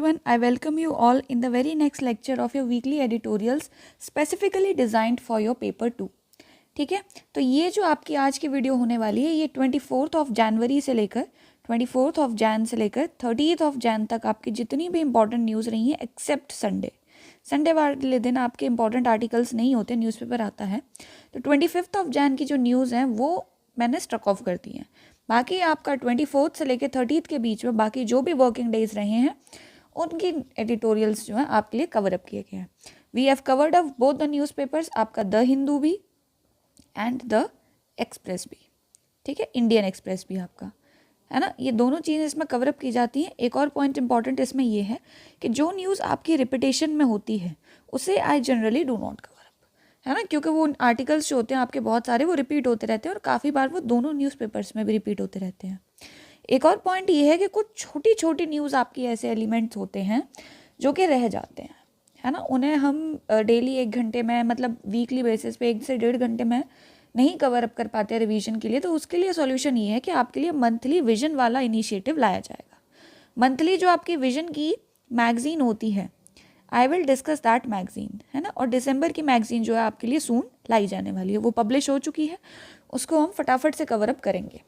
1, I welcome you all in the very next lecture of your weekly editorials specifically designed for your paper 2. ठीक है, तो ये जो आपकी आज की वीडियो होने वाली है ये 24th ऑफ जनवरी से लेकर 24th ऑफ जैन से लेकर 30th ऑफ जैन तक आपकी जितनी भी इंपॉर्टेंट न्यूज़ रही हैं एक्सेप्ट संडे वाले दिन आपके इंपॉर्टेंट आर्टिकल्स नहीं होते, न्यूज़पेपर आता है, तो 25th ऑफ जैन की जो न्यूज़ हैं वो मैंने स्ट्रक ऑफ कर दी हैं। बाकी आपका 24th से लेकर 30th के बीच में बाकी जो भी वर्किंग डेज रहे हैं उनकी एडिटोरियल्स जो हैं आपके लिए कवर अप किए गए हैं। We have covered up both the newspapers, आपका द हिंदू भी एंड द एक्सप्रेस भी, ठीक है, इंडियन एक्सप्रेस भी आपका है ना, ये दोनों चीज़ें इसमें कवर अप की जाती हैं। एक और पॉइंट इंपॉर्टेंट इसमें ये है कि जो न्यूज़ आपकी रिपीटेशन में होती है उसे I generally do not cover up, है ना, क्योंकि वो आर्टिकल्स जो होते हैं आपके बहुत सारे वो रिपीट होते रहते हैं और काफ़ी बार वो दोनों न्यूज़पेपर्स में भी रिपीट होते रहते हैं। एक और पॉइंट ये है कि कुछ छोटी छोटी न्यूज़ आपकी ऐसे एलिमेंट्स होते हैं जो कि रह जाते हैं, है ना, उन्हें हम डेली 1 घंटे में मतलब वीकली बेसिस पे 1 से 1.5 घंटे में नहीं कवर अप कर पाते रिवीजन के लिए, तो उसके लिए सॉल्यूशन ये है कि आपके लिए मंथली विजन वाला इनिशिएटिव लाया जाएगा। मंथली जो आपकी विजन की मैगजीन होती है, I will discuss that magazine, है ना, और दिसंबर की मैगजीन जो है आपके लिए सून लाई जाने वाली है, वो पब्लिश हो चुकी है, उसको हम फटाफट से कवर अप करेंगे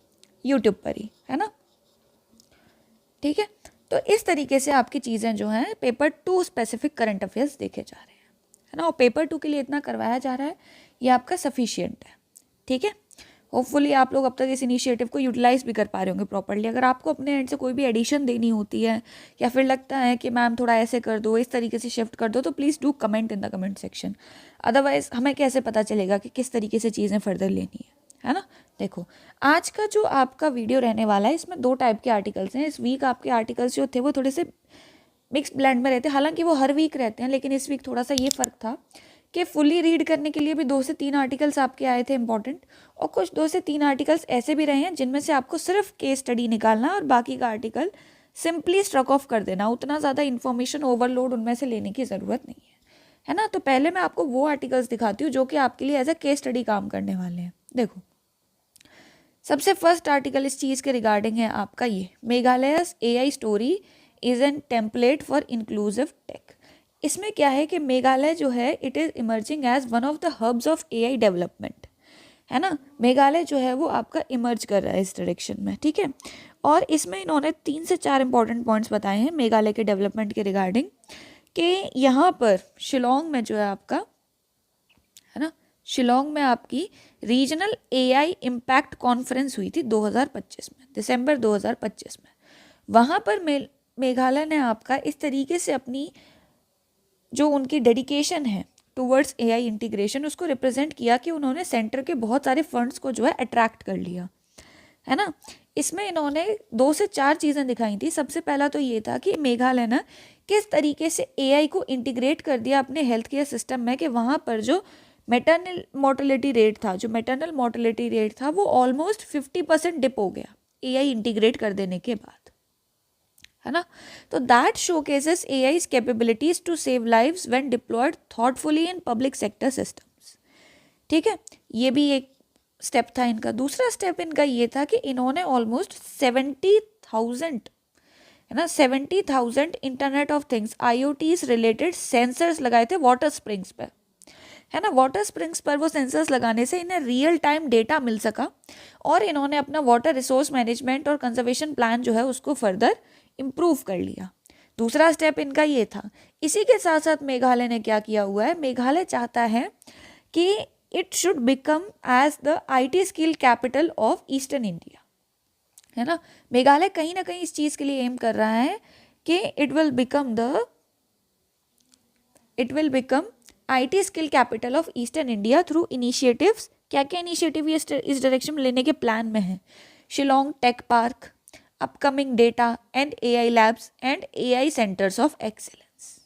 यूट्यूब पर ही, है ना, ठीक है। तो इस तरीके से आपकी चीज़ें जो हैं पेपर 2 स्पेसिफिक करंट अफेयर्स देखे जा रहे हैं, है ना, और पेपर 2 के लिए इतना करवाया जा रहा है, ये आपका सफिशिएंट है, ठीक है। होपफुली आप लोग अब तक इस इनिशिएटिव को यूटिलाइज भी कर पा रहे होंगे प्रॉपर्ली। अगर आपको अपने एंड से कोई भी एडिशन देनी होती है या फिर लगता है कि मैम थोड़ा ऐसे कर दो, इस तरीके से शिफ्ट कर दो, तो please do comment in the comment section. Otherwise हमें कैसे पता चलेगा कि किस तरीके से चीज़ें फर्दर लेनी है ना। देखो, आज का जो आपका वीडियो रहने वाला है इसमें 2 टाइप के आर्टिकल्स हैं। इस वीक आपके आर्टिकल्स जो थे वो थोड़े से मिक्स्ड ब्लेंड में रहते हैं, हालांकि वो हर वीक रहते हैं, लेकिन इस वीक थोड़ा सा ये फ़र्क था कि फुली रीड करने के लिए भी 2 से 3 आर्टिकल्स आपके आए थे इंपॉर्टेंट, और कुछ 2 से 3 आर्टिकल्स ऐसे भी रहे हैं जिनमें से आपको सिर्फ केस स्टडी निकालना और बाकी का आर्टिकल सिंपली स्ट्रक ऑफ कर देना। उतना ज़्यादा इन्फॉर्मेशन ओवरलोड उनमें से लेने की ज़रूरत नहीं है ना। तो पहले मैं आपको वो आर्टिकल्स दिखाती हूँ जो कि आपके लिए एज अ केस स्टडी काम करने वाले हैं। देखो, सबसे फर्स्ट आर्टिकल इस चीज़ के रिगार्डिंग है आपका ये, Meghalaya's AI story is an template for inclusive tech. इसमें क्या है कि मेघालय जो है it is emerging as one of the hubs of AI development, है ना। मेघालय जो है वो आपका इमर्ज कर रहा है इस डायरेक्शन में, ठीक है। और इसमें इन्होंने 3 से 4 इंपॉर्टेंट पॉइंट्स बताए हैं मेघालय के डेवलपमेंट के रिगार्डिंग, कि यहाँ पर शिलोंग में जो है आपका, है ना, शिलोंग में आपकी रीजनल AI इम्पैक्ट कॉन्फ्रेंस हुई थी 2025 में, दिसंबर 2025 में। वहाँ पर मेघालय ने आपका इस तरीके से अपनी जो उनकी डेडिकेशन है टुवर्ड्स AI इंटीग्रेशन उसको रिप्रेजेंट किया कि उन्होंने सेंटर के बहुत सारे फंड्स को जो है अट्रैक्ट कर लिया, है ना। इसमें इन्होंने 2 से 4 चीज़ें दिखाई थी। सबसे पहला तो ये था कि मेघालय ने किस तरीके से AI को इंटीग्रेट कर दिया अपने हेल्थ केयर सिस्टम में, कि वहाँ पर जो मैटरनल मोर्टेलिटी रेट था वो ऑलमोस्ट 50% डिप हो गया AI इंटीग्रेट कर देने के बाद, है ना। तो that showcases AI's capabilities to save lives when deployed thoughtfully in public sector systems, ठीक है। ये भी एक स्टेप था इनका। दूसरा स्टेप इनका ये था कि इन्होंने ऑलमोस्ट 70,000, है ना, 70,000 internet of things IoTs related sensors लगाए थे वाटर स्प्रिंग्स पर, है ना। वाटर स्प्रिंग्स पर वो सेंसर्स लगाने से इन्हें रियल टाइम डेटा मिल सका और इन्होंने अपना वाटर रिसोर्स मैनेजमेंट और कंजर्वेशन प्लान जो है उसको फर्दर इम्प्रूव कर लिया। दूसरा स्टेप इनका ये था। इसी के साथ साथ मेघालय ने क्या किया हुआ है, मेघालय चाहता है कि it should become as the IT skill capital of eastern India, है ना। मेघालय कहीं ना कहीं इस चीज़ के लिए एम कर रहा है कि it will become IT skill capital of eastern India through initiatives. क्या क्या इनिशिएटिव ये इस डायरेक्शन में लेने के प्लान में है? Shillong tech park, upcoming data and AI labs and AI centres of excellence,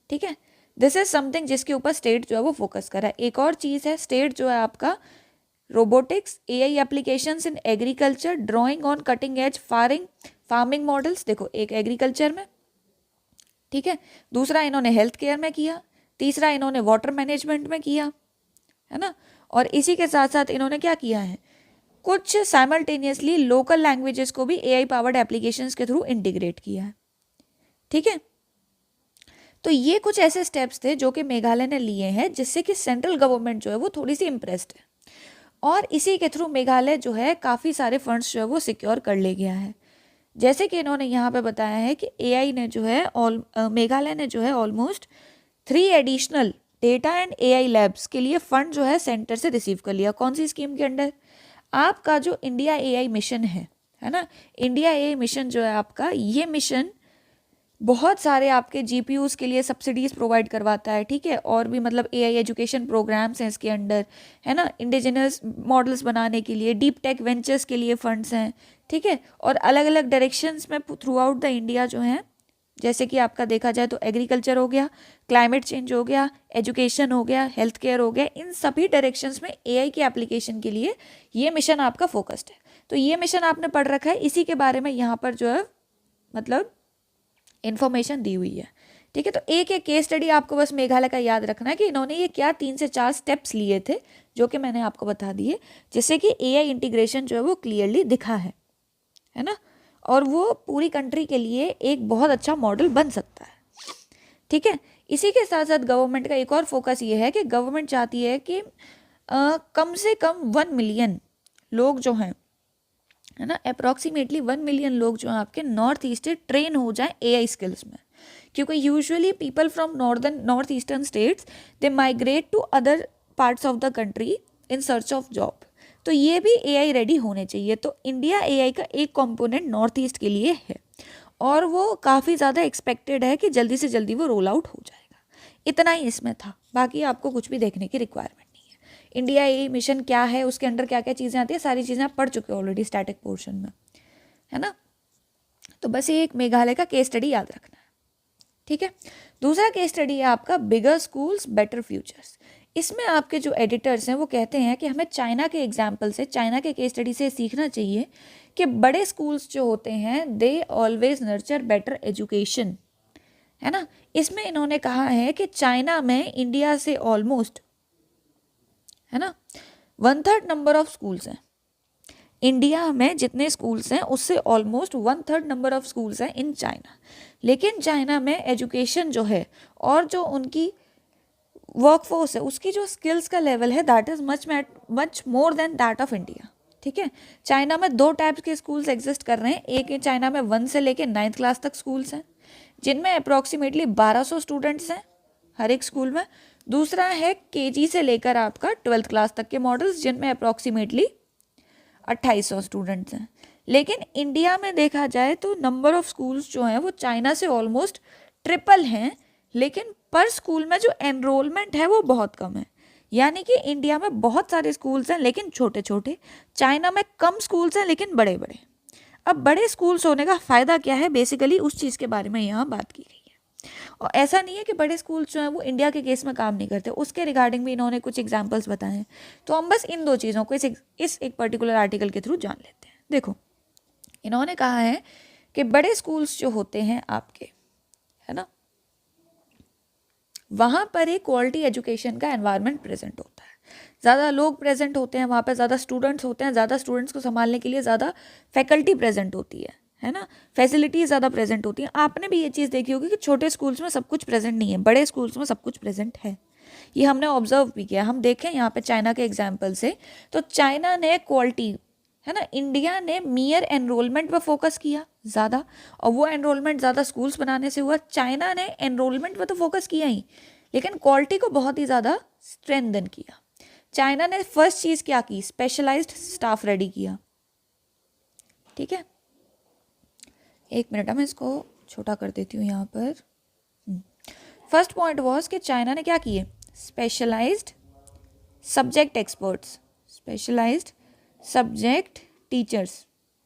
ठीक है। दिस इज समथिंग जिसके ऊपर स्टेट जो है वो फोकस कर रहा है। एक और चीज़ है, स्टेट जो है आपका robotics, AI applications in agriculture, drawing on cutting edge farming models. देखो, एक एग्रीकल्चर में, ठीक है, दूसरा इन्होंने हेल्थ केयर में किया, तीसरा इन्होंने वाटर मैनेजमेंट में किया, है ना। और इसी के साथ साथ इन्होंने क्या किया है, कुछ साइमल्टेनियसली लोकल लैंग्वेजेस को भी AI पावर्ड एप्लीकेशंस के थ्रू इंटीग्रेट किया है, ठीक है। तो ये कुछ ऐसे स्टेप्स थे जो कि मेघालय ने लिए हैं, जिससे कि सेंट्रल गवर्नमेंट जो है वो थोड़ी सी इम्प्रेस्ड है, और इसी के थ्रू मेघालय जो है काफ़ी सारे फंड्स जो है वो सिक्योर कर ले गया है। जैसे कि इन्होंने यहाँ पे बताया है कि एआई ने जो है मेघालय ने जो है almost 3 additional data and AI labs के लिए फंड जो है सेंटर से रिसीव कर लिया। कौन सी स्कीम के अंडर? आपका जो इंडिया एआई मिशन है ना, इंडिया एआई मिशन जो है आपका, ये मिशन बहुत सारे आपके जीपीयूज के लिए सब्सिडीज प्रोवाइड करवाता है, ठीक है, और भी मतलब एआई एजुकेशन प्रोग्राम्स हैं इसके अंडर, है ना, इंडिजिनस मॉडल्स बनाने के लिए, डीप टेक वेंचर्स के लिए फंड्स हैं, ठीक है, और अलग अलग डायरेक्शंस में थ्रू आउट द इंडिया जो है, जैसे कि आपका देखा जाए तो एग्रीकल्चर हो गया, क्लाइमेट चेंज हो गया, एजुकेशन हो गया, हेल्थ केयर हो गया, इन सभी डायरेक्शंस में एआई की एप्लीकेशन के लिए ये मिशन आपका फोकस्ड है। तो ये मिशन आपने पढ़ रखा है, इसी के बारे में यहाँ पर जो है मतलब इन्फॉर्मेशन दी हुई है, ठीक है। तो एक एक केस स्टडी आपको बस मेघालय का याद रखना है कि इन्होंने ये क्या 3 से 4 स्टेप्स लिए थे, जो कि मैंने आपको बता दिए, जिससे कि एआई इंटीग्रेशन जो है वो क्लियरली दिखा है ना, और वो पूरी कंट्री के लिए एक बहुत अच्छा मॉडल बन सकता है, ठीक है। इसी के साथ साथ गवर्नमेंट का एक और फोकस ये है कि गवर्नमेंट चाहती है कि कम से कम 1 मिलियन लोग जो हैं, है ना, अप्रॉक्सीमेटली 1 मिलियन लोग जो हैं आपके नॉर्थ ईस्ट से ट्रेन हो जाएं एआई स्किल्स में, क्योंकि usually people from north eastern states they migrate to other parts of the country in search of job. तो ये भी एआई रेडी होने चाहिए। तो इंडिया एआई का एक कंपोनेंट नॉर्थ ईस्ट के लिए है, और वो काफ़ी ज़्यादा एक्सपेक्टेड है कि जल्दी से जल्दी वो रोल आउट हो जाएगा। इतना ही इसमें था, बाकी आपको कुछ भी देखने की रिक्वायरमेंट नहीं है। इंडिया एआई मिशन क्या है, उसके अंडर क्या क्या चीज़ें आती है, सारी चीज़ें आप पढ़ चुके हो ऑलरेडी स्टैटिक पोर्शन में, है ना। तो बस ये एक मेघालय का केस स्टडी याद रखना है, ठीक है। दूसरा केस स्टडी है आपका बिगर स्कूल्स बेटर फ्यूचर्स। इसमें आपके जो एडिटर्स हैं वो कहते हैं कि हमें चाइना के एग्जाम्पल से, चाइना के केस स्टडी से सीखना चाहिए कि बड़े स्कूल्स जो होते हैं they always nurture better education, है ना। इसमें इन्होंने कहा है कि चाइना में इंडिया से ऑलमोस्ट, है ना, 1/3 नंबर ऑफ स्कूल्स हैं। इंडिया में जितने स्कूल्स हैं उससे ऑलमोस्ट 1/3 नंबर ऑफ स्कूल्स हैं इन चाइना। लेकिन चाइना में एजुकेशन जो है और जो उनकी वर्कफोर्स है, उसकी जो स्किल्स का लेवल है, that is much more than that of India, ठीक है। चाइना में 2 टाइप्स के स्कूल्स एग्जिस्ट कर रहे हैं। एक चाइना में 1 से लेके 9th क्लास तक स्कूल्स हैं, जिनमें अप्रॉक्सीमेटली 1200 स्टूडेंट्स हैं हर एक स्कूल में। दूसरा है केजी से लेकर आपका 12th क्लास तक के मॉडल्स, जिनमें अप्रॉक्सीमेटली 2800 स्टूडेंट्स हैं। लेकिन इंडिया में देखा जाए तो नंबर ऑफ स्कूल्स जो हैं वो चाइना से ऑलमोस्ट ट्रिपल हैं, लेकिन पर स्कूल में जो एनरोलमेंट है वो बहुत कम है। यानी कि इंडिया में बहुत सारे स्कूल्स हैं लेकिन छोटे छोटे, चाइना में कम स्कूल्स हैं लेकिन बड़े बड़े। अब बड़े स्कूल्स होने का फ़ायदा क्या है, बेसिकली उस चीज़ के बारे में यहाँ बात की गई है। और ऐसा नहीं है कि बड़े स्कूल्स जो हैं वो इंडिया के केस में काम नहीं करते, उसके रिगार्डिंग भी इन्होंने कुछ एग्जाम्पल्स बताए हैं। तो हम बस इन 2 चीज़ों को इस एक पर्टिकुलर आर्टिकल के थ्रू जान लेते हैं। देखो, इन्होंने कहा है कि बड़े स्कूल्स जो होते हैं आपके, है ना, वहाँ पर एक क्वालिटी एजुकेशन का एनवायरनमेंट प्रेजेंट होता है। ज़्यादा लोग प्रेजेंट होते हैं वहाँ पर, ज़्यादा स्टूडेंट्स होते हैं, ज़्यादा स्टूडेंट्स को संभालने के लिए ज़्यादा फैकल्टी प्रेजेंट होती है ना, फैसिलिटीज़ ज़्यादा प्रेजेंट होती हैं। आपने भी ये चीज़ देखी होगी कि छोटे स्कूल्स में सब कुछ प्रेजेंट नहीं है, बड़े स्कूल्स में सब कुछ प्रेजेंट है। ये हमने ऑब्जर्व भी किया। हम देखें यहाँ पे चाइना के एग्जाम्पल से, तो चाइना ने क्वालिटी, है ना, इंडिया ने मियर एनरोलमेंट पर फोकस किया ज़्यादा, और वो एनरोलमेंट ज़्यादा स्कूल्स बनाने से हुआ। चाइना ने एनरोलमेंट पर तो फोकस किया ही, लेकिन क्वालिटी को बहुत ही ज़्यादा स्ट्रेंथन किया। चाइना ने फर्स्ट चीज़ क्या की, स्पेशलाइज्ड स्टाफ रेडी किया, ठीक है। एक मिनट, मैं इसको छोटा कर देती हूँ यहाँ पर। फर्स्ट पॉइंट वॉज कि चाइना ने क्या किए, specialised subject experts, specialised subject teachers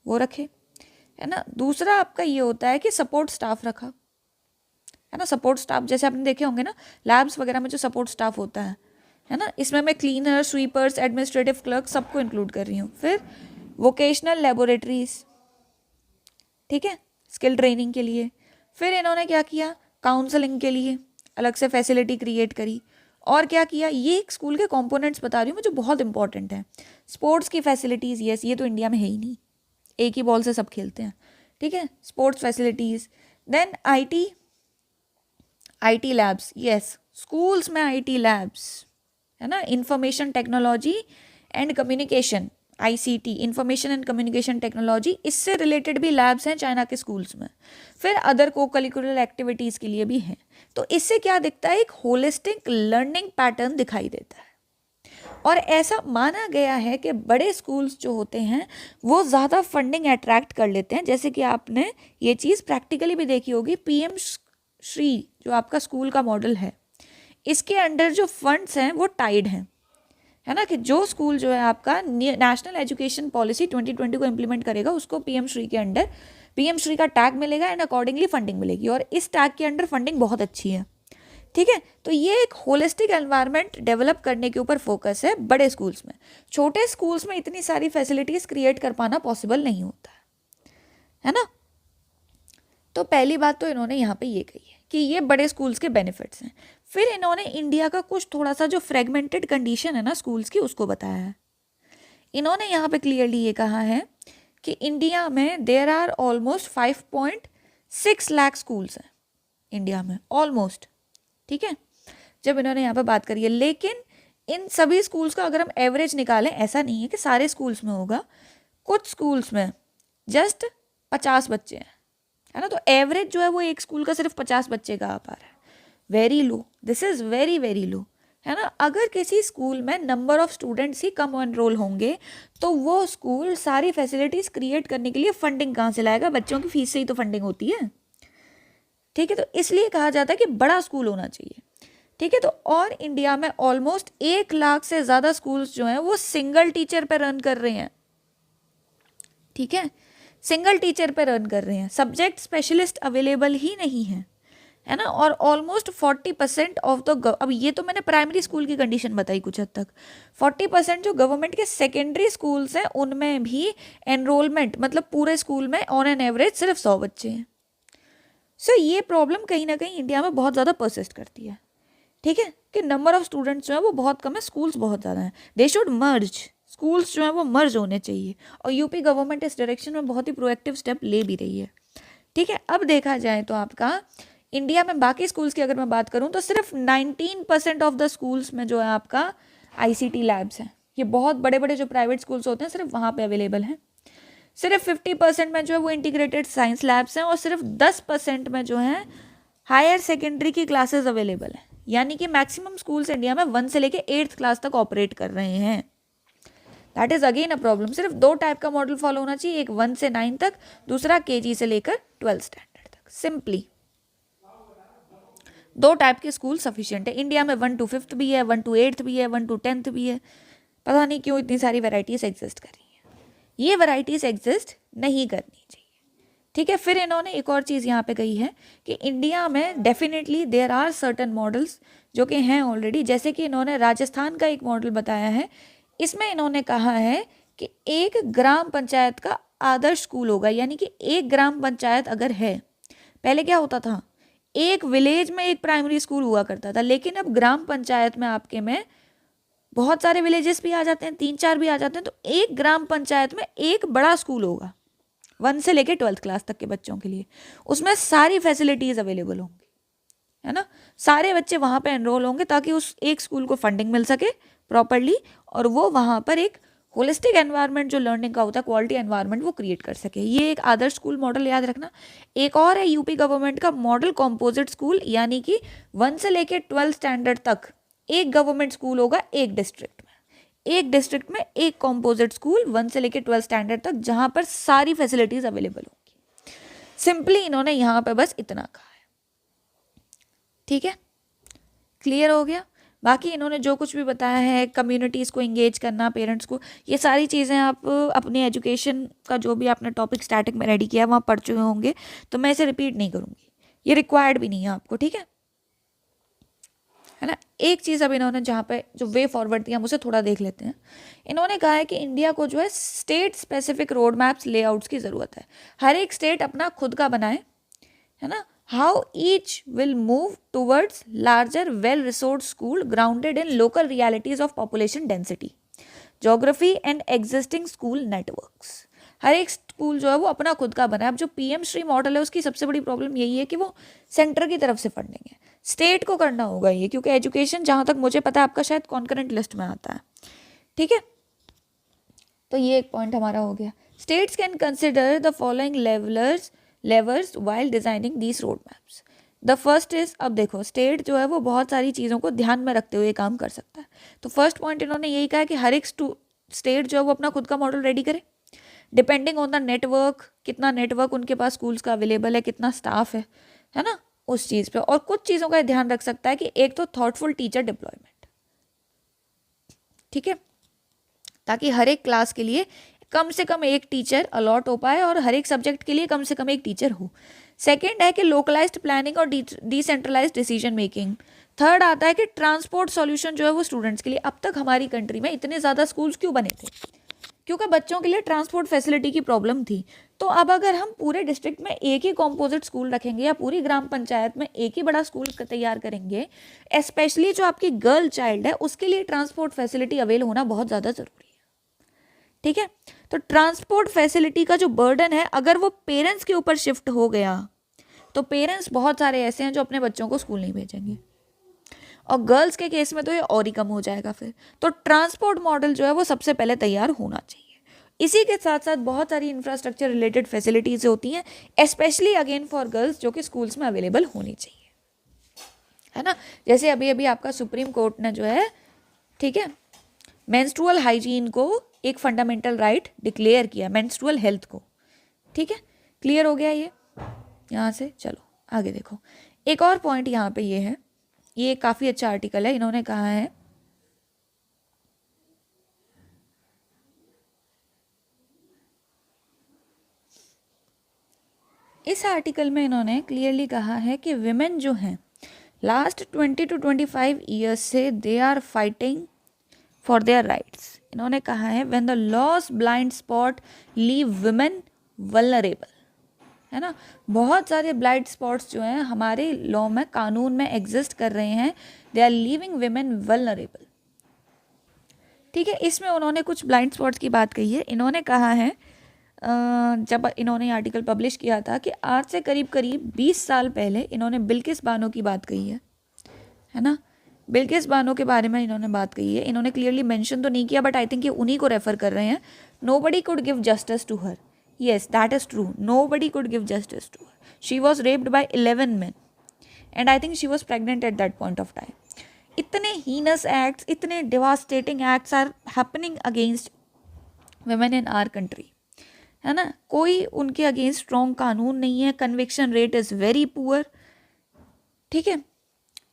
वो रखे, है ना। दूसरा आपका ये होता है कि सपोर्ट स्टाफ रखा, है ना। सपोर्ट स्टाफ जैसे आपने देखे होंगे ना, लैब्स वगैरह में जो सपोर्ट स्टाफ होता है ना, इसमें मैं क्लीनर, स्वीपर्स, एडमिनिस्ट्रेटिव क्लर्क सबको इंक्लूड कर रही हूँ। फिर वोकेशनल लेबोरेटरीज, ठीक है, स्किल ट्रेनिंग के लिए। फिर इन्होंने क्या किया, काउंसलिंग के लिए अलग से फैसिलिटी क्रिएट करी। और क्या किया, ये एक स्कूल के कंपोनेंट्स बता रही हूँ मैं जो बहुत इंपॉर्टेंट है। स्पोर्ट्स की फैसिलिटीज़, यस, ये तो इंडिया में है ही नहीं, एक ही बॉल से सब खेलते हैं, ठीक है। Sports facilities, then IT labs, yes, schools में IT लैब्स है ना, information technology and communication, ICT, information and communication technology, इससे रिलेटेड भी लैब्स हैं चाइना के स्कूल्स में। फिर अदर को करिकुलर एक्टिविटीज़ के लिए भी हैं। तो इससे क्या दिखता है, एक होलिस्टिक लर्निंग पैटर्न दिखाई देता है। और ऐसा माना गया है कि बड़े स्कूल्स जो होते हैं वो ज़्यादा फंडिंग अट्रैक्ट कर लेते हैं। जैसे कि आपने ये चीज़ प्रैक्टिकली भी देखी होगी, PM श्री जो आपका स्कूल का मॉडल है, इसके अंडर जो फंड्स हैं वो टाइड हैं, है ना, कि जो स्कूल जो है आपका नेशनल एजुकेशन पॉलिसी 2020 को इम्प्लीमेंट करेगा उसको PM श्री के अंडर PM श्री का टैग मिलेगा एंड अकॉर्डिंगली फंडिंग मिलेगी, और इस टैग के अंडर फंडिंग बहुत अच्छी है। ठीक है, तो ये एक होलिस्टिक एनवायरनमेंट डेवलप करने के ऊपर फोकस है बड़े स्कूल्स में। छोटे स्कूल्स में इतनी सारी फैसिलिटीज़ क्रिएट कर पाना पॉसिबल नहीं होता है ना। तो पहली बात तो इन्होंने यहाँ पे ये कही है कि ये बड़े स्कूल्स के बेनिफिट्स हैं। फिर इन्होंने इंडिया का कुछ थोड़ा सा जो फ्रेगमेंटेड कंडीशन है ना स्कूल्स की, उसको बताया है। इन्होंने यहाँ पे क्लियरली ये कहा है कि इंडिया में there are almost 5.6 lakh schools हैं इंडिया में, ऑलमोस्ट। ठीक है, जब इन्होंने यहाँ पे बात करी है, लेकिन इन सभी स्कूल्स का अगर हम एवरेज निकालें, ऐसा नहीं है कि सारे स्कूल्स में होगा, कुछ स्कूल्स में जस्ट 50 बच्चे हैं, है ना। तो एवरेज जो है वो एक स्कूल का सिर्फ 50 बच्चे का आ पा रहा है। Very low, this is very very low, है ना। अगर किसी स्कूल में number of students he come enrol होंगे तो वो स्कूल सारी फैसिलिटीज़ क्रिएट करने के लिए फंडिंग कहाँ से लाएगा, बच्चों की फीस से ही तो फंडिंग होती है। ठीक है, तो इसलिए कहा जाता है कि बड़ा स्कूल होना चाहिए। ठीक है, तो और इंडिया में ऑलमोस्ट 1 लाख से ज़्यादा स्कूल्स जो हैं वो सिंगल टीचर पे रन कर रहे हैं। ठीक है, सिंगल टीचर पे रन कर रहे हैं, सब्जेक्ट स्पेशलिस्ट अवेलेबल ही नहीं है ना। और ऑलमोस्ट 40% ऑफ द, अब ये तो मैंने प्राइमरी स्कूल की कंडीशन बताई कुछ हद तक, 40% जो गवर्नमेंट के सेकेंडरी स्कूल्स हैं उनमें भी एनरोलमेंट, मतलब पूरे स्कूल में ऑन एन एवरेज सिर्फ 100 बच्चे हैं। सो ये प्रॉब्लम कहीं ना कहीं इंडिया में बहुत ज़्यादा परसिस्ट करती है। ठीक है, कि नंबर ऑफ स्टूडेंट्स जो है वो बहुत कम है, स्कूल्स बहुत ज़्यादा हैं। दे शुड मर्ज, स्कूल्स जो हैं वो मर्ज होने चाहिए, और यूपी गवर्नमेंट इस डायरेक्शन में बहुत ही प्रोएक्टिव स्टेप ले भी रही है। ठीक है, अब देखा जाए तो आपका इंडिया में बाकी स्कूल्स की अगर मैं बात करूं तो सिर्फ 19% ऑफ द स्कूल्स में जो है आपका ICT लैब्स हैं। ये बहुत बड़े बड़े जो प्राइवेट स्कूल्स होते हैं सिर्फ वहाँ पे अवेलेबल हैं। सिर्फ 50% में जो है वो इंटीग्रेटेड साइंस लैब्स हैं, और सिर्फ 10% में जो है हायर सेकेंडरी की क्लासेस अवेलेबल हैं। यानी कि मैक्सिमम स्कूल्स इंडिया में 1 से लेके 8th क्लास तक ऑपरेट कर रहे हैं। That is again a problem. सिर्फ 2 टाइप का मॉडल फॉलो होना चाहिए, एक 1 से 9 तक, दूसरा KG से लेकर 12th स्टैंडर्ड तक। सिंपली 2 टाइप के स्कूल सफिशिएंट है। इंडिया में 1 to 5th भी है, 1 to 8th भी है, 1 to 10th भी है। पता नहीं क्यों इतनी सारी वैराइटीज़ एग्जिस्ट कर रही हैं, ये वैराइटीज़ एग्जिस्ट नहीं करनी चाहिए। ठीक है, फिर इन्होंने एक और चीज़ यहाँ पे कही है कि इंडिया में definitely there are certain models जो कि हैं ऑलरेडी, जैसे कि इन्होंने राजस्थान का एक मॉडल बताया है। इसमें इन्होंने कहा है कि एक ग्राम पंचायत का आदर्श स्कूल होगा, यानी कि एक ग्राम पंचायत अगर है, पहले क्या होता था, एक विलेज में एक प्राइमरी स्कूल हुआ करता था, लेकिन अब ग्राम पंचायत में आपके में बहुत सारे विलेजेस भी आ जाते हैं, 3-4 भी आ जाते हैं, तो एक ग्राम पंचायत में एक बड़ा स्कूल होगा 1 से लेकर 12th क्लास तक के बच्चों के लिए। उसमें सारी फैसिलिटीज़ अवेलेबल होंगी, है ना। सारे बच्चे वहाँ पे एनरोल होंगे ताकि उस एक स्कूल को फंडिंग मिल सके प्रॉपरली, और वो वहाँ पर एक होलिस्टिक एनवायरनमेंट जो लर्निंग का होता है, क्वालिटी एनवायरनमेंट, वो क्रिएट कर सके। ये एक आदर्श स्कूल मॉडल याद रखना। एक और है यूपी गवर्नमेंट का मॉडल कॉम्पोजिट स्कूल, यानी कि 1 से लेकर 12th स्टैंडर्ड तक एक गवर्नमेंट स्कूल होगा एक डिस्ट्रिक्ट में, एक डिस्ट्रिक्ट में एक कॉम्पोजिट स्कूल 1 से लेकर 12th स्टैंडर्ड तक, जहाँ पर सारी फैसिलिटीज़ अवेलेबल होंगी। सिंपली इन्होंने यहाँ पर बस इतना कहा है। ठीक है, क्लियर हो गया। बाकी इन्होंने जो कुछ भी बताया है, कम्युनिटीज़ को इंगेज करना, पेरेंट्स को, ये सारी चीज़ें आप अपनी एजुकेशन का जो भी आपने टॉपिक स्टैटिक में रेडी किया वहाँ पढ़ चुके होंगे, तो मैं इसे रिपीट नहीं करूँगी, ये रिक्वायर्ड भी नहीं है आपको। ठीक है ना। एक चीज़ अब इन्होंने जहाँ पे जो वे फॉरवर्ड दिया हम उसे थोड़ा देख लेते हैं। इन्होंने कहा है कि इंडिया को जो है state specific road maps layouts की ज़रूरत है। हर एक स्टेट अपना खुद का बनाए, है ना। How each will move towards larger well-resourced school grounded in local realities of population density, geography and existing school networks. हर एक स्कूल जो है वो अपना खुद का बना है। अब जो PM श्री मॉडल है उसकी सबसे बड़ी प्रॉब्लम यही है कि वो सेंटर की तरफ से फंडिंग है, स्टेट को करना होगा ये, क्योंकि एजुकेशन जहाँ तक मुझे पता है आपका शायद कॉन्करेंट लिस्ट में आता है, ठीक है। तो ये एक पॉइंट हमारा हो गया। States can consider the following levers while designing these road maps. The first is, अब देखो स्टेट जो है वो बहुत सारी चीज़ों को ध्यान में रखते हुए काम कर सकता है। तो फर्स्ट पॉइंट इन्होंने यही कहा कि हर एक स्टेट जो है वो अपना खुद का मॉडल रेडी करे, डिपेंडिंग ऑन द नेटवर्क, कितना नेटवर्क उनके पास स्कूल्स का अवेलेबल है, कितना स्टाफ है ना, उस चीज़ पे। और कुछ चीज़ों का ध्यान रख सकता है कि एक तो थॉटफुल टीचर डिप्लॉयमेंट, ठीक है, ताकि हर एक क्लास के लिए कम से कम एक टीचर अलॉट हो पाए और हर एक सब्जेक्ट के लिए कम से कम एक टीचर हो। सेकेंड है कि लोकलाइज्ड प्लानिंग और डिसेंट्रलाइज्ड डिसीजन मेकिंग। थर्ड आता है कि ट्रांसपोर्ट सॉल्यूशन जो है वो स्टूडेंट्स के लिए। अब तक हमारी कंट्री में इतने ज़्यादा स्कूल्स क्यों बने थे? क्योंकि बच्चों के लिए ट्रांसपोर्ट फैसिलिटी की प्रॉब्लम थी। तो अब अगर हम पूरे डिस्ट्रिक्ट में एक ही कॉम्पोजिट स्कूल रखेंगे या पूरी ग्राम पंचायत में एक ही बड़ा स्कूल तैयार करेंगे, स्पेशली जो आपकी गर्ल चाइल्ड है उसके लिए ट्रांसपोर्ट फैसिलिटी अवेल होना बहुत ज़्यादा ज़रूरी है, ठीक है। तो ट्रांसपोर्ट फैसिलिटी का जो बर्डन है अगर वो पेरेंट्स के ऊपर शिफ्ट हो गया तो पेरेंट्स बहुत सारे ऐसे हैं जो अपने बच्चों को स्कूल नहीं भेजेंगे, और गर्ल्स के केस में तो ये और ही कम हो जाएगा फिर। तो ट्रांसपोर्ट मॉडल जो है वो सबसे पहले तैयार होना चाहिए। इसी के साथ साथ बहुत सारी इंफ्रास्ट्रक्चर रिलेटेड फैसिलिटीज़ होती हैं, स्पेशली अगेन फॉर गर्ल्स, जो कि स्कूल्स में अवेलेबल होनी चाहिए, है ना। जैसे अभी अभी आपका सुप्रीम कोर्ट ने जो है, ठीक है, मेंस्ट्रुअल हाइजीन को एक फंडामेंटल राइट डिक्लेयर किया, मेंस्ट्रुअल हेल्थ को, ठीक है। क्लियर हो गया ये यहाँ से। चलो आगे देखो, एक और पॉइंट यहाँ पे ये है, ये काफ़ी अच्छा आर्टिकल है। इन्होंने कहा है इस आर्टिकल में इन्होंने क्लियरली कहा है कि विमेन जो हैं लास्ट 20 to 25 ईयर्स से they are fighting for their rights. इन्होंने कहा है when the laws blind spot leave women vulnerable, है ना। बहुत सारे ब्लाइंड स्पॉट्स जो हैं हमारे लॉ में, कानून में एग्जिस्ट कर रहे हैं, they are leaving women vulnerable, ठीक है। इसमें उन्होंने कुछ ब्लाइंड स्पॉट्स की बात कही है। इन्होंने कहा है जब इन्होंने आर्टिकल पब्लिश किया था कि आज से करीब करीब 20 साल पहले इन्होंने बिल्किस बानो की बात कही है ना। बिल्किस बानो के बारे में इन्होंने बात कही है। इन्होंने क्लियरली मेंशन तो नहीं किया, बट आई थिंक ये उन्हीं को रेफर कर रहे हैं। Nobody could give justice to her, yes that is true, nobody could give justice to her. She was raped by 11 men and I think she was pregnant at that point of time. इतने heinous acts, इतने devastating acts are happening against women in our country, है ना। कोई उनके against strong कानून नहीं है, conviction rate is very poor, ठीक है।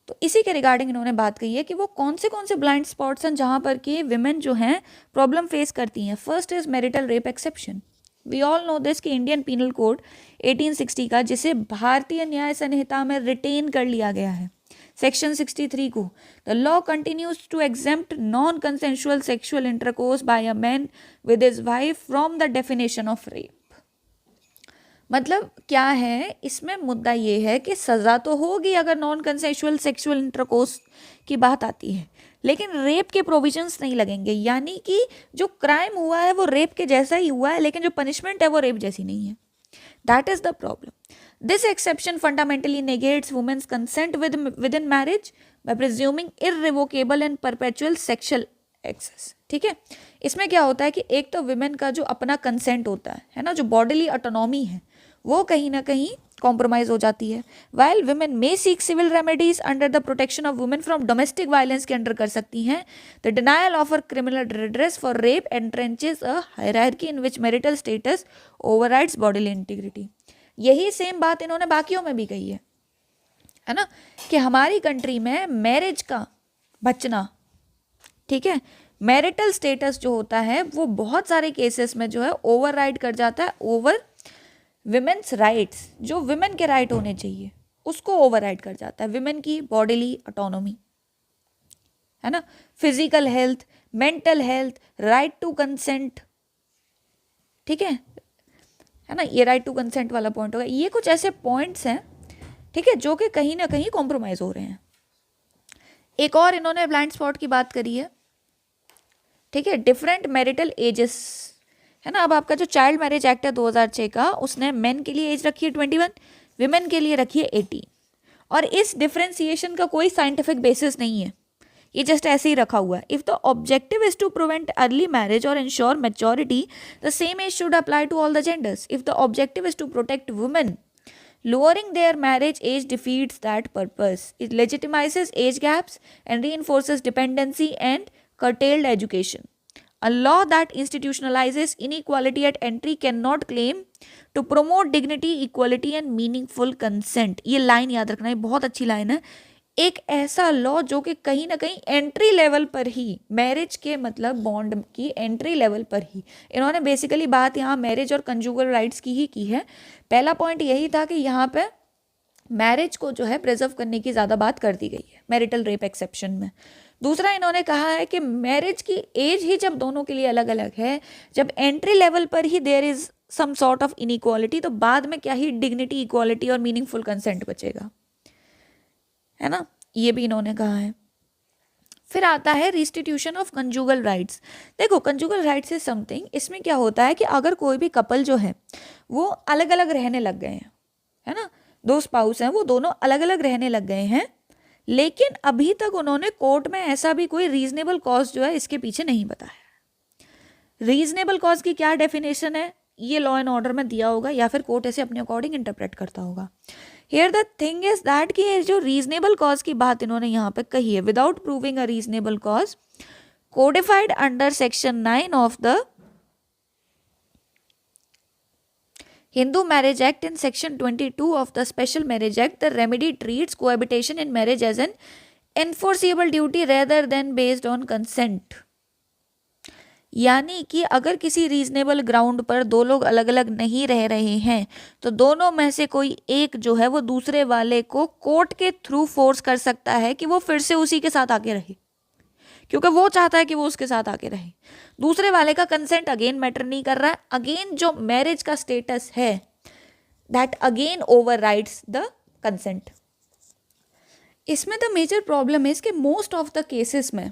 तो इसी के रिगार्डिंग इन्होंने बात कही है कि वो कौन से ब्लाइंड स्पॉट्स हैं जहाँ पर कि विमेन जो हैं प्रॉब्लम फेस करती हैं। First is marital rape exception. We all know this कि इंडियन पीनल कोड 1860 का, जिसे भारतीय न्याय संहिता में रिटेन कर लिया गया है, सेक्शन 63 को, the law continues to exempt non consensual sexual intercourse by a man with his wife from the definition of rape. मतलब क्या है इसमें, मुद्दा ये है कि सज़ा तो होगी अगर नॉन कंसेंशुअल सेक्सुअल इंटरकोर्स की बात आती है, लेकिन रेप के प्रोविजंस नहीं लगेंगे। यानी कि जो क्राइम हुआ है वो रेप के जैसा ही हुआ है, लेकिन जो पनिशमेंट है वो रेप जैसी नहीं है। That is the problem. This exception fundamentally negates women's consent within marriage by presuming irrevocable and perpetual sexual access, ठीक है। इसमें क्या होता है कि एक तो विमेन का जो अपना कंसेंट होता है ना, जो बॉडीली ऑटोनॉमी है, वो कहीं ना कहीं कॉम्प्रोमाइज हो जाती है। While women may seek civil remedies under the protection of women from domestic violence के अंडर कर सकती हैं, the denial of a criminal redress for rape entrenches a hierarchy in which marital status overrides bodily integrity. यही same बात इन्होंने बाकियों में भी कही है ना, कि हमारी कंट्री में मैरिज का बचना, ठीक है, मैरिटल स्टेटस जो होता है वो बहुत सारे केसेस में जो है ओवरराइड कर जाता है ओवर विमेन्स राइट्स। जो विमेन के राइट होने चाहिए उसको ओवरराइड कर जाता है, विमेन की बॉडीली ऑटोनॉमी, है ना, physical health, mental health, right to consent, ठीक है ना। ये राइट टू कंसेंट वाला पॉइंट होगा। ये कुछ ऐसे पॉइंट्स हैं, ठीक है, जो कि कहीं ना कहीं कॉम्प्रोमाइज हो रहे हैं। एक और इन्होंने ब्लाइंड स्पॉट की बात करी है, ठीक है, डिफरेंट मैरिटल एजेस, है ना। अब आपका जो चाइल्ड मैरिज एक्ट है 2006 का, उसने मेन के लिए एज रखी है 21, विमेन के लिए रखी है 18, और इस डिफ्रेंसिएशन का कोई साइंटिफिक बेसिस नहीं है, ये जस्ट ऐसे ही रखा हुआ है. If the objective is to prevent early marriage और ensure maturity, the same age should apply to all the genders. If the objective is to protect women, lowering their marriage age defeats that purpose. It legitimizes age gaps and reinforces dependency and curtailed education. A law that institutionalizes inequality at entry cannot claim to promote dignity, equality and meaningful consent. ये line याद रखना, ये बहुत अच्छी line है. एक ऐसा law जो कि कहीं ना कहीं एंट्री लेवल पर ही, मैरिज के मतलब बॉन्ड की एंट्री लेवल पर ही, इन्होंने बेसिकली बात यहाँ मैरिज और कंजुगल राइट्स की ही की है. पहला पॉइंट यही था कि यहाँ पे मैरिज को जो है प्रिजर्व करने की ज़्यादा बात कर दी गई है मैरिटल रेप एक्सेप्शन में. दूसरा इन्होंने कहा है कि मैरिज की एज ही जब दोनों के लिए अलग अलग है, जब एंट्री लेवल पर ही there is some sort of inequality, तो बाद में क्या ही डिग्निटी, इक्वालिटी और मीनिंगफुल कंसेंट बचेगा, है ना. ये भी इन्होंने कहा है. फिर आता है रिस्टिट्यूशन ऑफ कंजुगल राइट्स. देखो कंजुगल राइट्स इज समथिंग, इसमें क्या होता है कि अगर कोई भी कपल जो है वो अलग अलग रहने लग गए हैं, है ना, दो स्पाउस हैं वो दोनों अलग अलग रहने लग गए हैं, लेकिन अभी तक उन्होंने कोर्ट में ऐसा भी कोई रीजनेबल कॉज जो है इसके पीछे नहीं बताया. रीजनेबल कॉज की क्या डेफिनेशन है ये लॉ एंड ऑर्डर में दिया होगा या फिर कोर्ट ऐसे अपने अकॉर्डिंग इंटरप्रेट करता होगा. Here the thing is that कि ये जो रीजनेबल कॉज की बात इन्होंने यहाँ पे कही है, without proving a reasonable cause, codified under section 9 of the Hindu Marriage Act and section 22 of the Special Marriage Act, the remedy treats cohabitation in marriage as an enforceable duty rather than based on consent. यानी कि अगर किसी reasonable ground पर दो लोग अलग अलग नहीं रह रहे हैं तो दोनों में से कोई एक जो है वो दूसरे वाले को कोर्ट के थ्रू फोर्स कर सकता है कि वो फिर से उसी के साथ आके रहे, क्योंकि वो चाहता है कि वो उसके साथ आके रहे. दूसरे वाले का कंसेंट अगेन मैटर नहीं कर रहा है. अगेन जो मैरिज का स्टेटस है that again overrides the consent. इसमें द मेजर प्रॉब्लम इज कि मोस्ट ऑफ द केसेस में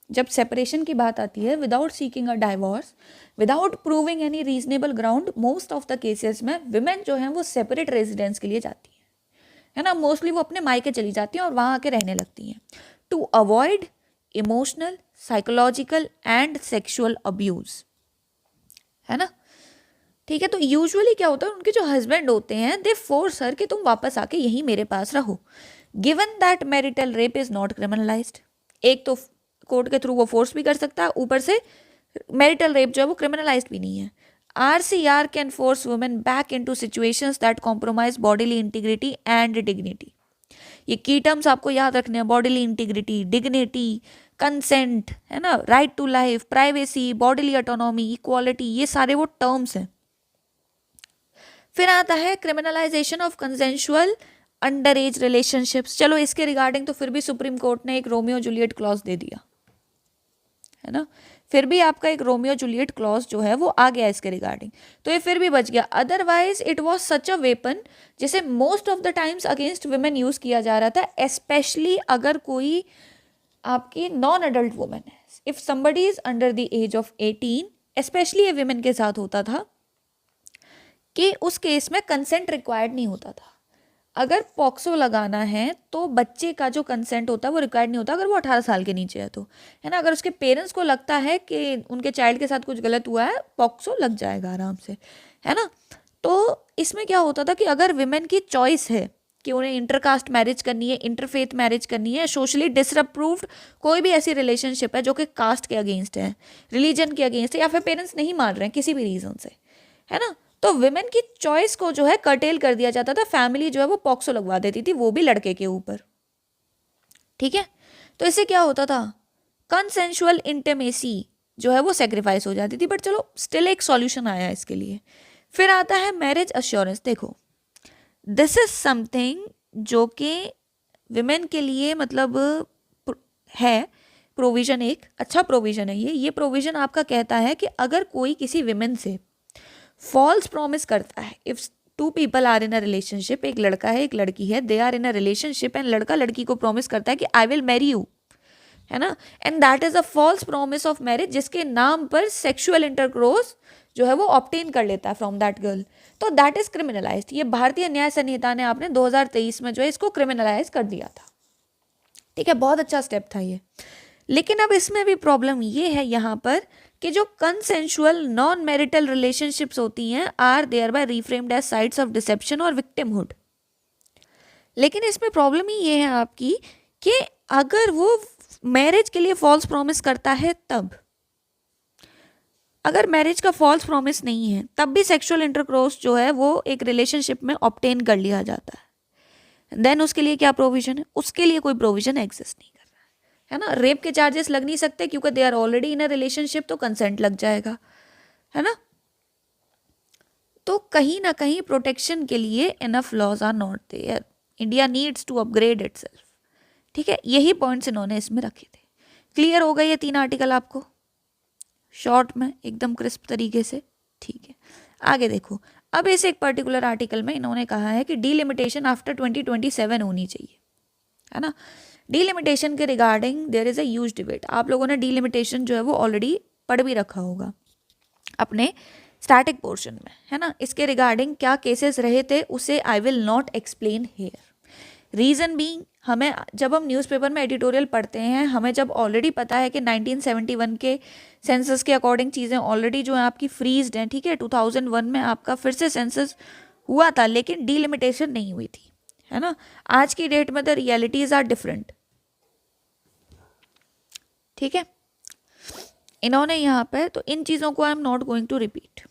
जब सेपरेशन की बात आती है, without seeking a divorce, without proving any reasonable ground, most of the cases में विमेन जो है वो सेपरेट रेजिडेंस के लिए जाती है ना. मोस्टली वो अपने मायके चली जाती हैं और वहाँ आके रहने लगती हैं to avoid emotional, psychological and sexual abuse, है ना. ठीक है, तो यूजुअली क्या होता है, उनके जो हस्बैंड होते हैं दे फोर्स हर कि तुम वापस आके यहीं मेरे पास रहो. Given that marital rape is not criminalised, एक तो कोर्ट के थ्रू वो फोर्स भी कर सकता है, ऊपर से मैरिटल रेप जो है वो क्रिमिनलाइज्ड भी नहीं है. RCR can force women back into situations that compromise bodily integrity and dignity. ये की टर्म्स आपको याद रखने हैं, बॉडीली इंटीग्रिटी, डिग्निटी, कंसेंट, है ना, right to life, privacy, bodily autonomy, equality, ये सारे वो टर्म्स हैं. फिर आता है criminalisation of consensual under age relationships. चलो इसके रिगार्डिंग तो फिर भी सुप्रीम कोर्ट ने एक रोमियो जूलियट क्लॉज दे दिया, है ना, फिर भी आपका एक रोमियो जूलियट क्लॉज जो है वो आ गया इसके रिगार्डिंग, तो ये फिर भी बच गया. Otherwise it was such a weapon जिसे most of the times against women use किया जा रहा था, स्पेशली अगर कोई आपकी नॉन अडल्ट वुमेन है. If somebody is under the age of 18, specially ये विमेन के साथ होता था कि उस केस में कंसेंट रिक्वायर्ड नहीं होता था. अगर पॉक्सो लगाना है तो बच्चे का जो कंसेंट होता है वो रिक्वायर्ड नहीं होता अगर वो 18 साल के नीचे है तो, है ना. अगर उसके पेरेंट्स को लगता है कि उनके चाइल्ड के साथ कुछ गलत हुआ है, पॉक्सो लग जाएगा आराम से, है ना. तो इसमें क्या होता था कि अगर विमेन की चॉइस है कि उन्हें इंटरकास्ट मैरिज करनी है, इंटरफेथ मैरिज करनी है, सोशली डिसअप्रूव्ड कोई भी ऐसी रिलेशनशिप है जो कि कास्ट के अगेंस्ट है, रिलीजन के अगेंस्ट है, या फिर पेरेंट्स नहीं मान रहे हैं किसी भी रीजन से, है ना, तो विमेन की चॉइस को जो है कर्टेल कर दिया जाता था. फैमिली जो है वो पॉक्सो लगवा देती थी, वो भी लड़के के ऊपर. ठीक है, तो इससे क्या होता था, कंसेंशुअल इंटिमेसी जो है वो सेक्रीफाइस हो जाती थी. बट चलो स्टिल एक सॉल्यूशन आया इसके लिए. फिर आता है मैरिज अश्योरेंस. देखो दिस इज समथिंग जो कि विमेन के लिए मतलब है प्रोविजन, एक अच्छा प्रोविजन है ये प्रोविजन आपका कहता है कि अगर कोई किसी विमेन से फॉल्स प्रॉमिस करता है, if two people are in a relationship, एक लड़का है एक लड़की है, they are in a relationship and लड़का लड़की को प्रॉमिस करता है कि आई विल मैरी यू, है ना, and that is a false promise of marriage, जिसके नाम पर सेक्सुअल इंटरकोर्स जो है वो ऑब्टेन कर लेता है फ्रॉम दैट गर्ल, तो दैट इज क्रिमिनलाइज्ड। ये भारतीय न्याय संहिता ने आपने 2023 में जो है इसको क्रिमिनलाइज कर दिया था। ठीक है, बहुत अच्छा स्टेप था ये। लेकिन अब इसमें भी प्रॉब्लम ये है यहाँ पर कि जो कंसेंशुअल नॉन मैरिटल रिलेशनशिप्स होती हैं are thereby reframed as sites of deception और विक्टिमहुड। लेकिन इसमें प्रॉब्लम ही ये है आपकी कि अगर वो मैरिज के लिए फॉल्स प्रॉमिस करता है, तब अगर मैरिज का फॉल्स प्रॉमिस नहीं है तब भी सेक्सुअल इंटरकोर्स जो है वो एक रिलेशनशिप में ऑब्टेन कर लिया जाता है, देन उसके लिए क्या प्रोविजन है? उसके लिए कोई प्रोविजन एग्जिस्ट नहीं कर रहा है ना। रेप के चार्जेस लग नहीं सकते क्योंकि they are already in a relationship, तो कंसेंट लग जाएगा, है ना। तो कहीं ना कहीं प्रोटेक्शन के लिए enough laws are not there, India needs to upgrade itself. ठीक है, यही पॉइंट्स इन्होंने इसमें रखे थे। क्लियर हो गए ये 3 आर्टिकल आपको शॉर्ट में एकदम क्रिस्प तरीके से? ठीक है, आगे देखो। अब इस एक पर्टिकुलर आर्टिकल में इन्होंने कहा है कि डीलिमिटेशन आफ्टर 2027 होनी चाहिए, है ना। डीलिमिटेशन के regarding their is a huge debate. आप लोगों ने डीलिमिटेशन जो है वो ऑलरेडी पढ़ भी रखा होगा अपने स्टैटिक पोर्शन में, है ना। इसके रिगार्डिंग क्या केसेस रहे थे उसे I will not explain here. Reason being, हमें जब हम न्यूज़पेपर में एडिटोरियल पढ़ते हैं, हमें जब ऑलरेडी पता है कि 1971 के सेंसस के अकॉर्डिंग चीज़ें ऑलरेडी जो है आपकी फ्रीज्ड हैं, ठीक है। 2001 में आपका फिर से सेंसस हुआ था लेकिन डीलिमिटेशन नहीं हुई थी, है ना। आज की डेट में द रियलिटीज आर डिफरेंट। ठीक है, इन्होंने यहाँ पे तो इन चीज़ों को I am not going to repeat.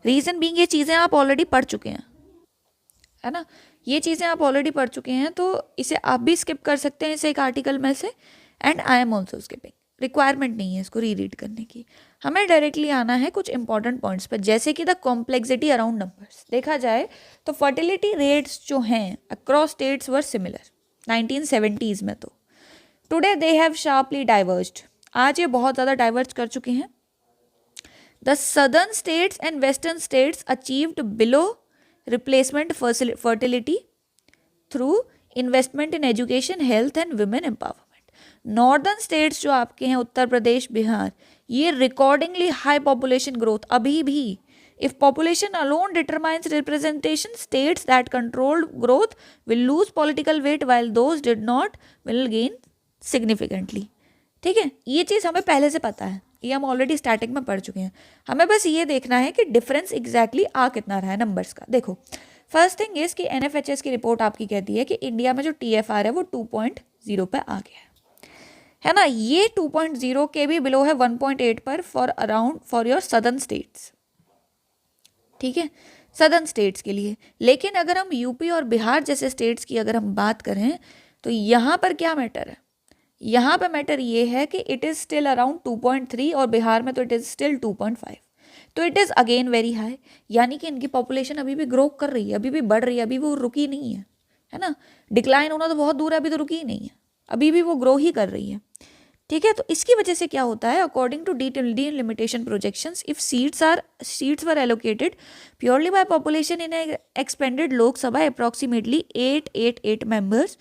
Reason being, ये चीज़ें आप ऑलरेडी पढ़ चुके हैं, है ना। ये चीज़ें आप ऑलरेडी पढ़ चुके हैं तो इसे आप भी स्किप कर सकते हैं इस एक आर्टिकल में से, and I am also skipping. Requirement नहीं है इसको रीरीड करने की। हमें डायरेक्टली आना है कुछ इंपॉर्टेंट पॉइंट्स पर, जैसे कि द कॉम्प्लेक्सिटी अराउंड नंबर्स। देखा जाए तो फर्टिलिटी रेट्स जो हैं across states were similar 1970s में, तो today they have sharply divorced. आज ये बहुत ज़्यादा डाइवर्ज कर चुके हैं। The southern states and western states achieved below replacement fertility through investment in education, health and women empowerment. Northern states जो आपके हैं उत्तर प्रदेश, बिहार, ये रिकॉर्डिंगली हाई पॉपुलेशन ग्रोथ अभी भी। If population alone determines representation, states that controlled growth will lose political weight while those did not will gain significantly. ठीक है, ये चीज़ हमें पहले से पता है, ये हम ऑलरेडी स्टैटिक में पढ़ चुके हैं। हमें बस ये देखना है कि डिफरेंस एग्जैक्टली आ कितना रहा है नंबर्स का। देखो, फर्स्ट थिंग इज कि एनएफएचएस की रिपोर्ट आपकी कहती है कि इंडिया में जो टीएफआर है वो 2.0 पे आ गया है ना। ये 2.0 के भी बिलो है 1.8 पर फॉर योर सदर्न स्टेट्स। ठीक है, सदर्न स्टेट्स के लिए। लेकिन अगर हम यूपी और बिहार जैसे स्टेट्स की अगर हम बात करें तो यहाँ पर क्या मैटर है? यहाँ पे मैटर ये है कि इट इज़ स्टिल अराउंड 2.3 और बिहार में तो इट इज़ स्टिल 2.5, तो it is again very high. यानी कि इनकी पॉपुलेशन अभी भी ग्रो कर रही है, अभी भी बढ़ रही है, अभी वो रुकी नहीं है ना। डिक्लाइन होना तो बहुत दूर है, अभी तो रुकी ही नहीं है, अभी भी वो ग्रो ही कर रही है। ठीक है, तो इसकी वजह से क्या होता है, according to delimitation projections, if seats were allocated purely by population in expanded Lok Sabha approximately 888 members,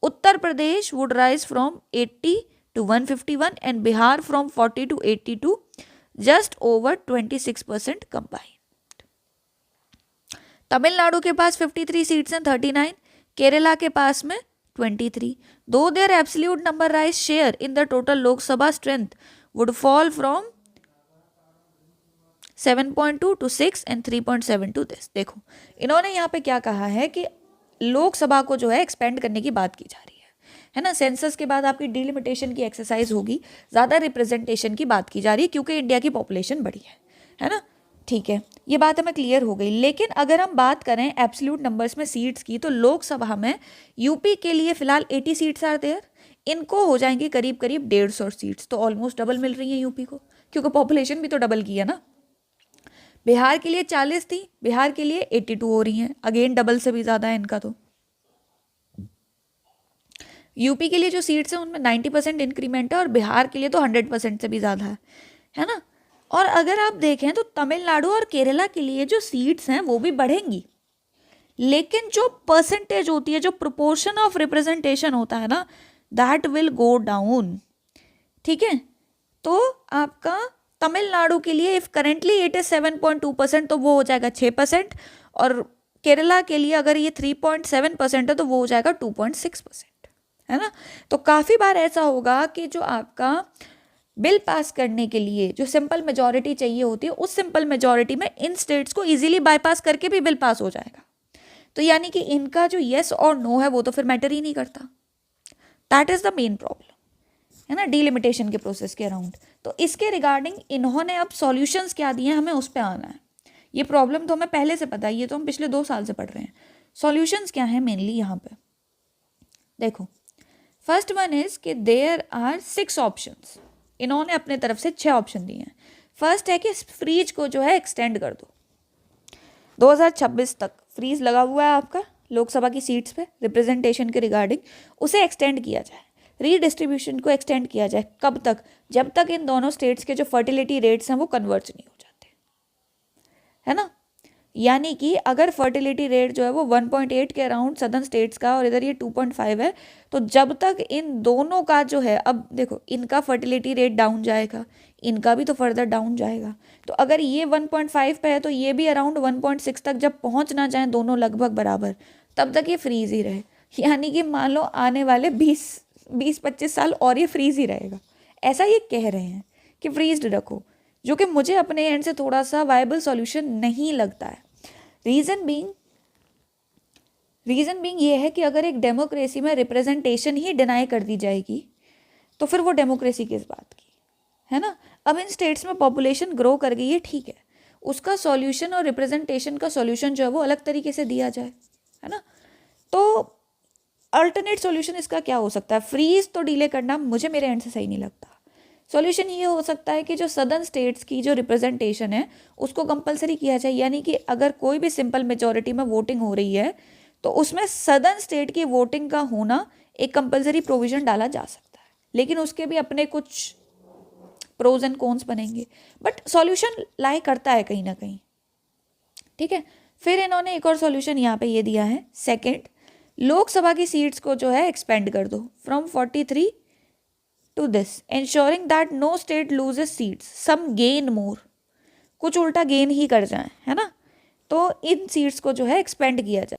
Uttar Pradesh would rise from 80 to 151 and Bihar from 40 to 82, just over 26% combined. Tamil Nadu के पास 53 सीट्स हैं 39, केरला के पास में 23. Though their absolute number rise share in the total Lok Sabha strength would fall from 7.2 to 6 and 3.7 to this. देखो, इन्होंने यहाँ पे क्या कहा है कि लोकसभा को जो है एक्सपेंड करने की बात की जा रही है ना। सेंसस के बाद आपकी डीलिमिटेशन की एक्सरसाइज होगी, ज़्यादा रिप्रेजेंटेशन की बात की जा रही है क्योंकि इंडिया की पॉपुलेशन बड़ी है ना। ठीक है, ये बात हमें क्लियर हो गई। लेकिन अगर हम बात करें एब्सोल्यूट नंबर्स में सीट्स की, तो लोकसभा में यूपी के लिए फिलहाल 80 सीट्स आर देयर, इनको हो जाएंगी करीब करीब 150 सीट्स, तो ऑलमोस्ट डबल मिल रही है यूपी को, क्योंकि पॉपुलेशन भी तो डबल की है ना। बिहार के लिए 40 थी, बिहार के लिए 82 हो रही हैं, अगेन डबल से भी ज़्यादा है इनका। तो यूपी के लिए जो सीट्स हैं उनमें 90% इंक्रीमेंट है और बिहार के लिए तो 100% से भी ज़्यादा है ना। और अगर आप देखें तो तमिलनाडु और केरला के लिए जो सीट्स हैं वो भी बढ़ेंगी, लेकिन जो परसेंटेज होती है, जो प्रोपोर्शन ऑफ रिप्रेजेंटेशन होता है ना, दैट विल गो डाउन। ठीक है। तो आपका तमिलनाडु के लिए इफ करेंटली इट इज 7.2% तो वो हो जाएगा 6%, और केरला के लिए अगर ये 3.7% है तो वो हो जाएगा 2.6%, है ना। तो काफ़ी बार ऐसा होगा कि जो आपका बिल पास करने के लिए जो सिंपल मेजॉरिटी चाहिए होती है, उस सिंपल मेजॉरिटी में इन स्टेट्स को इजीली बाईपास करके भी बिल पास हो जाएगा। तो यानी कि इनका जो येस और नो है वो तो फिर मैटर ही नहीं करता। That is the main problem, है ना, डीलिमिटेशन के प्रोसेस के अराउंड। तो इसके रिगार्डिंग इन्होंने अब सॉल्यूशंस क्या दिए हैं, हमें उस पर आना है। ये प्रॉब्लम तो हमें पहले से पता है, ये तो हम पिछले 2 साल से पढ़ रहे हैं। सॉल्यूशंस क्या है मेनली यहाँ पे देखो। फर्स्ट वन इज कि देयर आर 6 ऑप्शंस। इन्होंने अपने तरफ से 6 ऑप्शन दिए हैं। फर्स्ट है कि फ्रीज को जो है एक्सटेंड कर दो 2026 तक। फ्रीज लगा हुआ है आपका लोकसभा की सीट्स पे रिप्रेजेंटेशन के रिगार्डिंग, उसे एक्सटेंड किया जाए। रीडिस्ट्रीब्यूशन को एक्सटेंड किया जाए कब तक, जब तक इन दोनों स्टेट्स के जो फर्टिलिटी रेट्स हैं वो कन्वर्ज नहीं हो जाते, है ना। यानी कि अगर फर्टिलिटी रेट जो है वो 1.8 के अराउंड सदर्न स्टेट्स का और इधर ये 2.5 है, तो जब तक इन दोनों का जो है, अब देखो इनका फर्टिलिटी रेट डाउन जाएगा, इनका भी तो फर्दर डाउन जाएगा। तो अगर ये 1.5 पे है तो ये भी अराउंड 1.6 तक जब पहुंच ना जाए दोनों लगभग बराबर, तब तक ये फ्रीज ही रहे। यानी कि मान लो आने वाले 20-25 साल और ये फ्रीज ही रहेगा, ऐसा ये कह रहे हैं कि फ्रीज रखो, जो कि मुझे अपने एंड से थोड़ा सा वायबल सॉल्यूशन नहीं लगता है। रीज़न बीइंग ये है कि अगर एक डेमोक्रेसी में रिप्रेजेंटेशन ही डिनाई कर दी जाएगी तो फिर वो डेमोक्रेसी किस बात की, है ना। अब इन स्टेट्स में पॉपुलेशन ग्रो कर गई है, ठीक है, उसका सॉल्यूशन और रिप्रेजेंटेशन का सॉल्यूशन जो है वो अलग तरीके से दिया जाए, है ना। तो अल्टरनेट सॉल्यूशन इसका क्या हो सकता है? फ्रीज तो डिले करना मुझे मेरे एंड से सही नहीं लगता। सॉल्यूशन ये हो सकता है कि जो सदर्न स्टेट्स की जो रिप्रेजेंटेशन है उसको कंपलसरी किया जाए। यानी कि अगर कोई भी सिंपल मेजॉरिटी में वोटिंग हो रही है तो उसमें सदर्न स्टेट की वोटिंग का होना एक कंपलसरी प्रोविजन डाला जा सकता है, लेकिन उसके भी अपने कुछ प्रोज एंड कॉन्स बनेंगे, बट सॉल्यूशन लाई करता है कहीं ना कहीं, ठीक है। फिर इन्होंने एक और सॉल्यूशन यहाँ पे ये दिया है, सेकेंड, लोकसभा की सीट्स को जो है एक्सपेंड कर दो from 43 to this, ensuring that no state loses seats, some gain more, कुछ उल्टा गेन ही कर जाए, है ना। तो इन सीट्स को जो है एक्सपेंड किया जाए,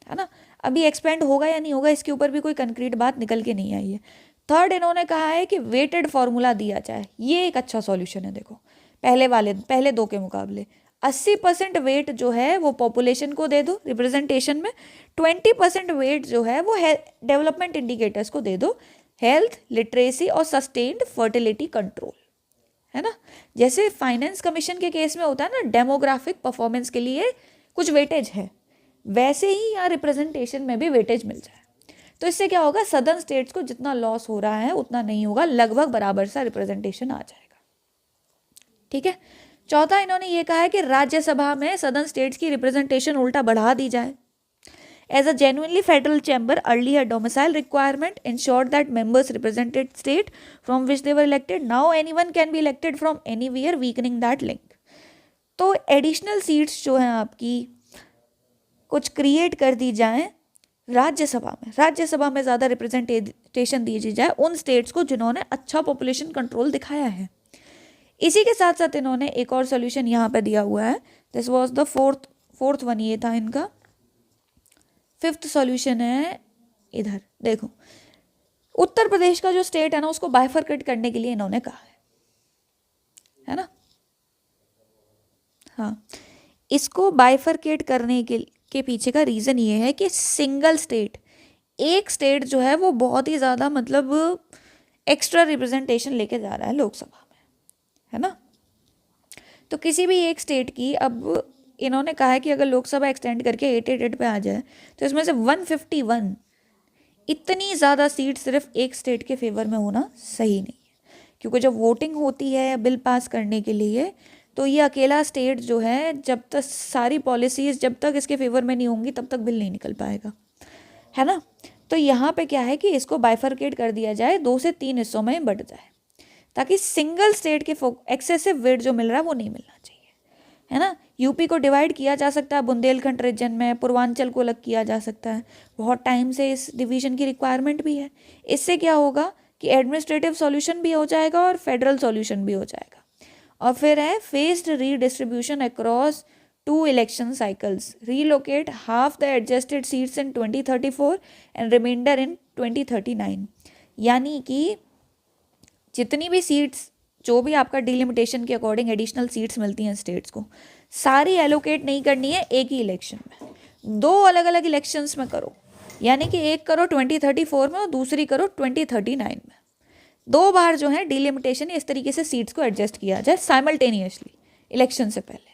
है ना। अभी एक्सपेंड होगा या नहीं होगा इसके ऊपर भी कोई कंक्रीट बात निकल के नहीं आई है। थर्ड, इन्होंने कहा है कि वेटेड फॉर्मूला दिया जाए। ये एक अच्छा सॉल्यूशन है। देखो पहले 2 के मुकाबले 80% वेट जो है वो पॉपुलेशन को दे दो रिप्रेजेंटेशन में, 20% वेट जो है वो डेवलपमेंट इंडिकेटर्स को दे दो, हेल्थ, लिटरेसी और सस्टेन्ड फर्टिलिटी कंट्रोल, है ना। जैसे फाइनेंस कमीशन के केस में होता है ना, डेमोग्राफिक परफॉर्मेंस के लिए कुछ वेटेज है, वैसे ही यहाँ रिप्रेजेंटेशन में भी वेटेज मिल जाए। तो इससे क्या होगा, सदर्न स्टेट्स को जितना लॉस हो रहा है उतना नहीं होगा, लगभग बराबर सा रिप्रेजेंटेशन आ जाएगा, ठीक है। चौथा, इन्होंने ये कहा है कि राज्यसभा में सदर्न स्टेट्स की रिप्रेजेंटेशन उल्टा बढ़ा दी जाए। As a genuinely federal chamber, earlier domicile requirement ensured that members represented state from which they were elected. Now anyone can be elected from anywhere, weakening that link. तो additional seats जो हैं आपकी कुछ create कर दी जाएं राज्यसभा में ज़्यादा representation दी जाए उन स्टेट्स को जिन्होंने अच्छा पॉपुलेशन कंट्रोल दिखाया है। इसी के साथ साथ इन्होंने एक और सोल्यूशन यहाँ पे दिया हुआ है, this was the fourth one, ये था इनका। फिफ्थ सॉल्यूशन है इधर देखो, उत्तर प्रदेश का जो स्टेट है ना उसको बाइफरकेट करने के लिए इन्होंने कहा है ना। हाँ, इसको बाइफरकेट करने के पीछे का रीज़न ये है कि सिंगल स्टेट, एक स्टेट जो है वो बहुत ही ज़्यादा मतलब एक्स्ट्रा रिप्रेजेंटेशन लेके जा रहा है लोकसभा में, है ना। तो किसी भी एक स्टेट की, अब इन्होंने कहा है कि अगर लोकसभा एक्सटेंड करके 888 पे आ जाए तो इसमें से 151 इतनी ज़्यादा सीट सिर्फ एक स्टेट के फेवर में होना सही नहीं है, क्योंकि जब वोटिंग होती है बिल पास करने के लिए तो ये अकेला स्टेट जो है, जब तक सारी पॉलिसीज़ जब तक इसके फेवर में नहीं होंगी तब तक बिल नहीं निकल पाएगा, है ना। तो यहाँ पे क्या है कि इसको बाइफरकेट कर दिया जाए, 2 से 3 हिस्सों में बट जाए, ताकि सिंगल स्टेट के एक्सेसिव वेट जो मिल रहा है वो नहीं मिलना चाहिए, है ना। यूपी को डिवाइड किया जा सकता है बुंदेलखंड रीजन में, पूर्वांचल को अलग किया जा सकता है, बहुत टाइम से इस डिवीजन की रिक्वायरमेंट भी है। इससे क्या होगा कि एडमिनिस्ट्रेटिव सॉल्यूशन भी हो जाएगा और फेडरल सॉल्यूशन भी हो जाएगा। और फिर है phased redistribution across 2 election cycles, relocate half the adjusted seats in 2034 and remainder in 2039। यानी कि जितनी भी सीट्स, जो भी आपका डिलिमिटेशन के अकॉर्डिंग एडिशनल सीट्स मिलती हैं स्टेट्स को, सारी एलोकेट नहीं करनी है एक ही इलेक्शन में, 2 अलग अलग इलेक्शंस में करो। यानी कि एक करो 2034 में और दूसरी करो 2039 में। 2 बार जो है डिलिमिटेशन इस तरीके से सीट्स को एडजस्ट किया जाए साइमल्टेनियसली इलेक्शन से पहले,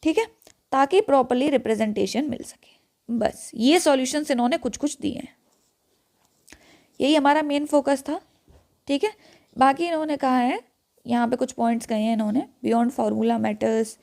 ठीक है, ताकि प्रॉपरली रिप्रेजेंटेशन मिल सके। बस ये सॉल्यूशंस इन्होंने कुछ कुछ दिए हैं, यही हमारा मेन फोकस था, ठीक है। बाकी इन्होंने कहा है, यहाँ पे कुछ पॉइंट्स कहे हैं इन्होंने, बियॉन्ड फार्मूला मैटर्स,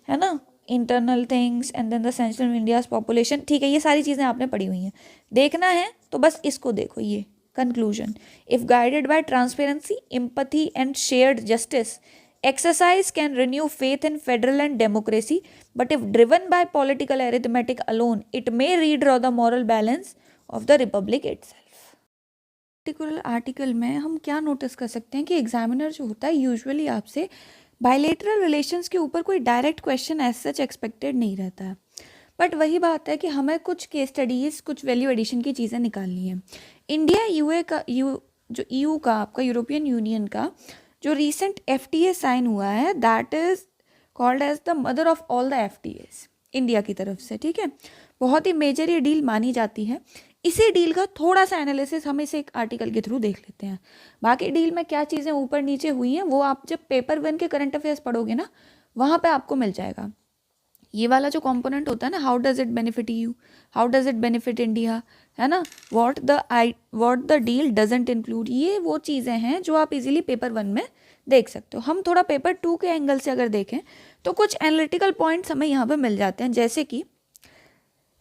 है ना, internal things and then the central India's population, ठीक है, ये सारी चीज़ें आपने पढ़ी हुई हैं। देखना है तो बस इसको देखो, ये conclusion, if guided by transparency, empathy and shared justice, exercise can renew faith in federal and democracy, but if driven by political arithmetic alone, it may redraw the moral balance of the republic itself. Particular article में हम क्या notice कर सकते हैं कि examiner जो होता है यूजुअली आपसे बायलेटरल रिलेशंस के ऊपर कोई direct question as such expected नहीं रहता है, बट वही बात है कि हमें कुछ केस स्टडीज़, कुछ वैल्यू एडिशन की चीज़ें निकालनी है। इंडिया जो EU का, आपका यूरोपियन यूनियन का जो रिसेंट FTA साइन हुआ है, that is called as the mother of all the FTAs India की तरफ से, ठीक है, बहुत ही मेजर ये डील मानी जाती है। इसी डील का थोड़ा सा एनालिसिस हम इस एक आर्टिकल के थ्रू देख लेते हैं। बाकी डील में क्या चीज़ें ऊपर नीचे हुई हैं वो आप जब पेपर 1 के करंट अफेयर्स पढ़ोगे ना, वहाँ पे आपको मिल जाएगा। ये वाला जो कंपोनेंट होता है ना, how does it benefit you, how does it benefit India, है ना, what the deal doesn't include, ये वो चीज़ें हैं जो आप इजीली पेपर 1 में देख सकते हो। हम थोड़ा पेपर 2 के एंगल से अगर देखें तो कुछ एनालिटिकल पॉइंट्स हमें यहाँ पे मिल जाते हैं, जैसे कि